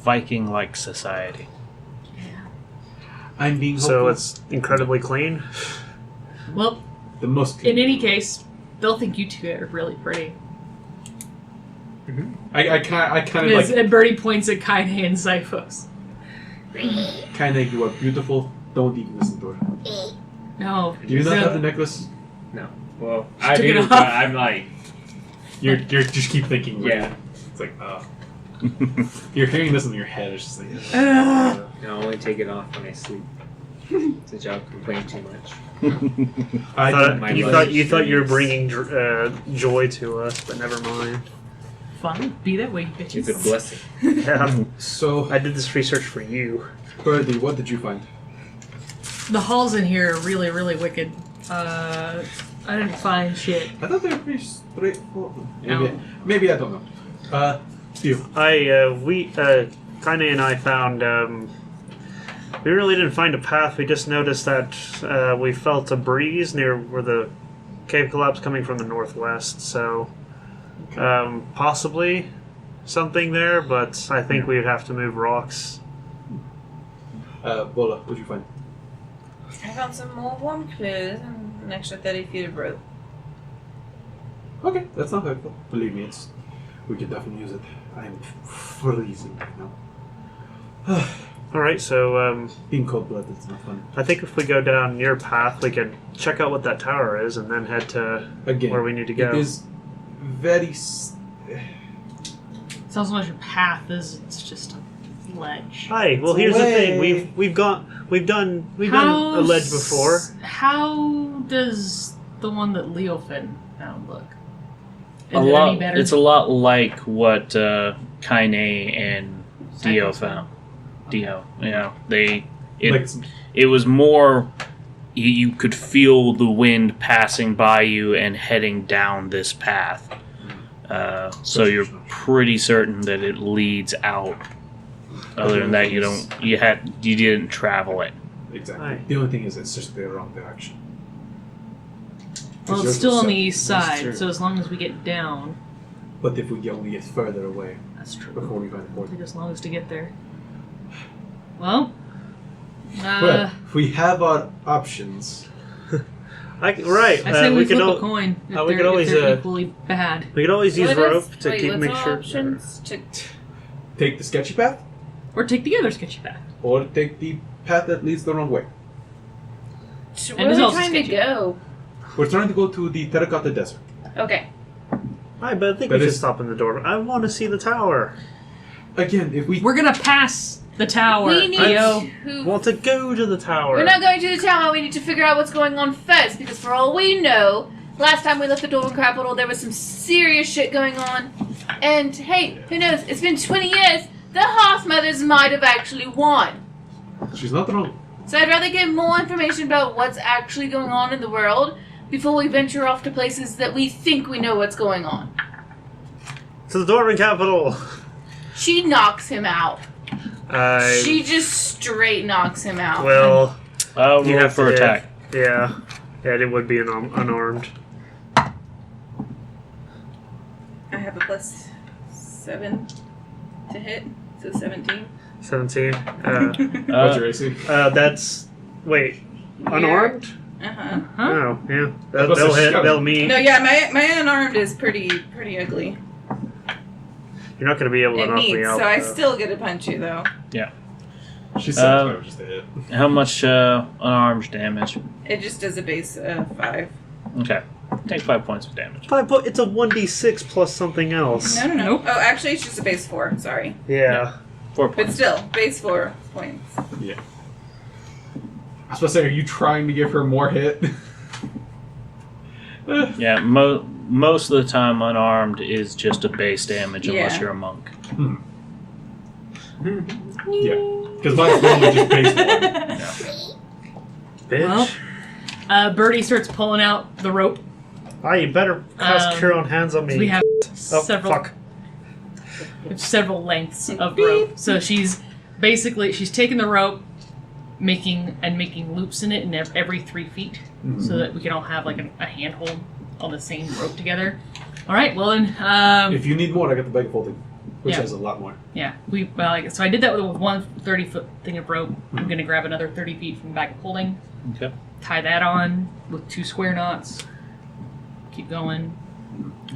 Viking-like society. I'm being hopeful. so it's incredibly clean. Well, the most. in any case, they'll think you two are really pretty. I kind of Yes, like. and Birdie points at Kaine and Zyphos. Kind of, you are beautiful. Don't even listen to her. No. Do you not have the necklace? No. Well, I took it do, off. but I'm like, You're just keep thinking. yeah. It's like, you're hearing this in your head. It's just like. Ugh. I only take it off when I sleep. Since y'all complain too much. I don't thought you mind thought those you thought you were dreams. bringing joy to us, but never mind. Fun. Be that way, It's a bitches. blessing. Yeah, So, I did this research for you. Birdie, what did you find? The halls in here are really, really wicked. I didn't find shit. I thought they were pretty straightforward. No. Maybe I don't know. You. Kaine and I found. We really didn't find a path. We just noticed that we felt a breeze near where the cave collapsed coming from the northwest. So, possibly something there, but I think we would have to move rocks. Bola, what did you find? I found some more warm clothes and an extra 30 feet of rope. Okay, that's not hurtful. Believe me, we could definitely use it. I'm freezing right now. All right, so Being cold-blooded is not fun. I think if we go down your path, we can check out what that tower is, and then head to Again, where we need to go. It is very. It's not so much a path as it's just a ledge. Hi. Well, It's here's the thing. away. We've done a ledge before. How does the one that Leofin found look? Is A it lot. any better? It's a lot like what Kaine and Dio Cypress found. Dio, yeah, it Like, was more. You could feel the wind passing by you and heading down this path. So you're pretty certain that it leads out. Other than that, you didn't travel it. exactly. Right. The only thing is, it's just the wrong direction. Well, yours it's still was on set. the east That's side, true. so as long as we get down, But if we only get further away that's true. before we find the It'll port. take us long as to get there. Well, Well, we have our options. Right. I say we could flip a coin if we they're, could always, if they're equally bad. we could always use What rope is- to wait, keep what's make our sure. options? Take the sketchy path, Or take the other sketchy path. or take the path that leads the wrong way. So And where it's are we also trying to sketchy. go? We're trying to go to the Terracotta Desert. Okay. Right, but I think But we should it's- stop in the door. I want to see the tower. Again, if we We're gonna pass the tower. We need Dio. I to. want to go to the tower. We're not going to the tower. We need to figure out what's going on first, because for all we know, last time we left the Dwarven capital, there was some serious shit going on. And hey, who knows? It's been 20 years. The Hearth Mothers might have actually won. she's not wrong. So I'd rather get more information about what's actually going on in the world before we venture off to places that we think we know what's going on. To the Dwarven capital. She knocks him out. I She just straight knocks him out. well, Roll you have for to attack. Yeah, it would be unarmed. I have a +7 to hit, so 17. 17. What's your AC? That's wait, unarmed? Uh-huh. Huh? Oh, yeah. That They'll was a hit. shove. They'll meet. No, yeah, my unarmed is pretty ugly. You're not going to be able to It knock me meets, out. so I though. still get to punch you though. She's satisfied with just a hit. How much unarmed damage? It just does a base of 5. Okay, take 5 points of damage. It's a 1d6 plus something else. No. Nope. Oh, actually, it's just a base 4. Sorry, Yeah. 4 but points. still, base 4 points. Yeah. I was supposed to say, are you trying to give her more hit? Yeah, most of the time unarmed is just a base damage unless Yeah. you're a monk. Yeah. Because mine's normally just base one. Bitch. Well, Birdie starts pulling out the rope. You better cast Um, Cure on Hands on me. We have oh, several fuck. several lengths of rope. So she's taking the rope, making loops in it in every 3 feet, so that we can all have like a handhold on the same rope together. All right. Well then, If you need more, I got the bag of holding, which Yeah. has a lot more. yeah. So I did that with one 30-foot thing of rope. I'm gonna grab another 30 feet from the back of holding, Okay. tie that on with 2 square knots. Keep going,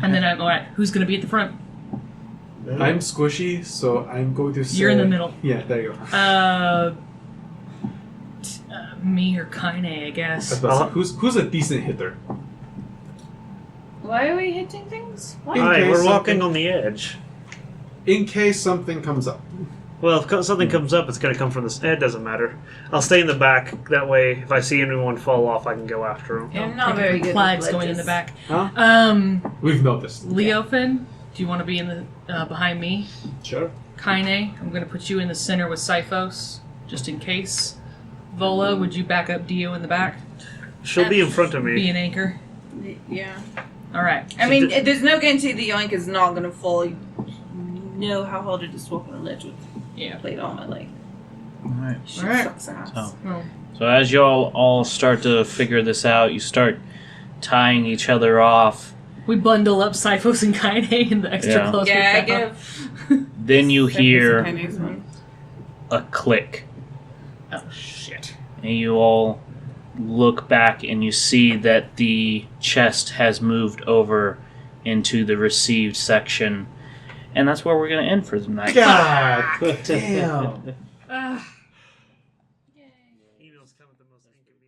and then all right. Who's gonna be at the front? I'm squishy, so I'm going to say... You're in the middle. Yeah, there you go. Me or Kaine, I I was guess. about to say, who's a decent hitter? Why are we hitting things? Why? In Alright, case we're walking something- on the edge. In case something comes up. Well, if something comes up, it's going to come from this. It doesn't matter. I'll stay in the back. That way, if I see anyone fall off, I can go after them. Yeah, I'm not Take very the good flags with going in the ledges. back. Huh? We've noticed. Leofin, do you want to be in the behind me? Sure. Kaine, I'm going to put you in the center with Sifos, just in case. Vola, would you back up Dio in the back? She'll be in front of Be me. an anchor. Yeah. All right. I mean, there's no guarantee the yoink is not gonna fall. You know how hard it is to walk on a ledge with Yeah. plate armor. Like, Alright. shit Alright. sucks ass. So- Oh. So as y'all all start to figure this out, you start tying each other off. We bundle up Sifos and Kaine in the extra Yeah. clothes. Yeah, I we found. give. Then you hear Pennies one. a click, Oh shit. and you all look back and you see that the chest has moved over into the received section, and that's where we're going to end for the night. God damn. Ah. Emails come at the most inconvenient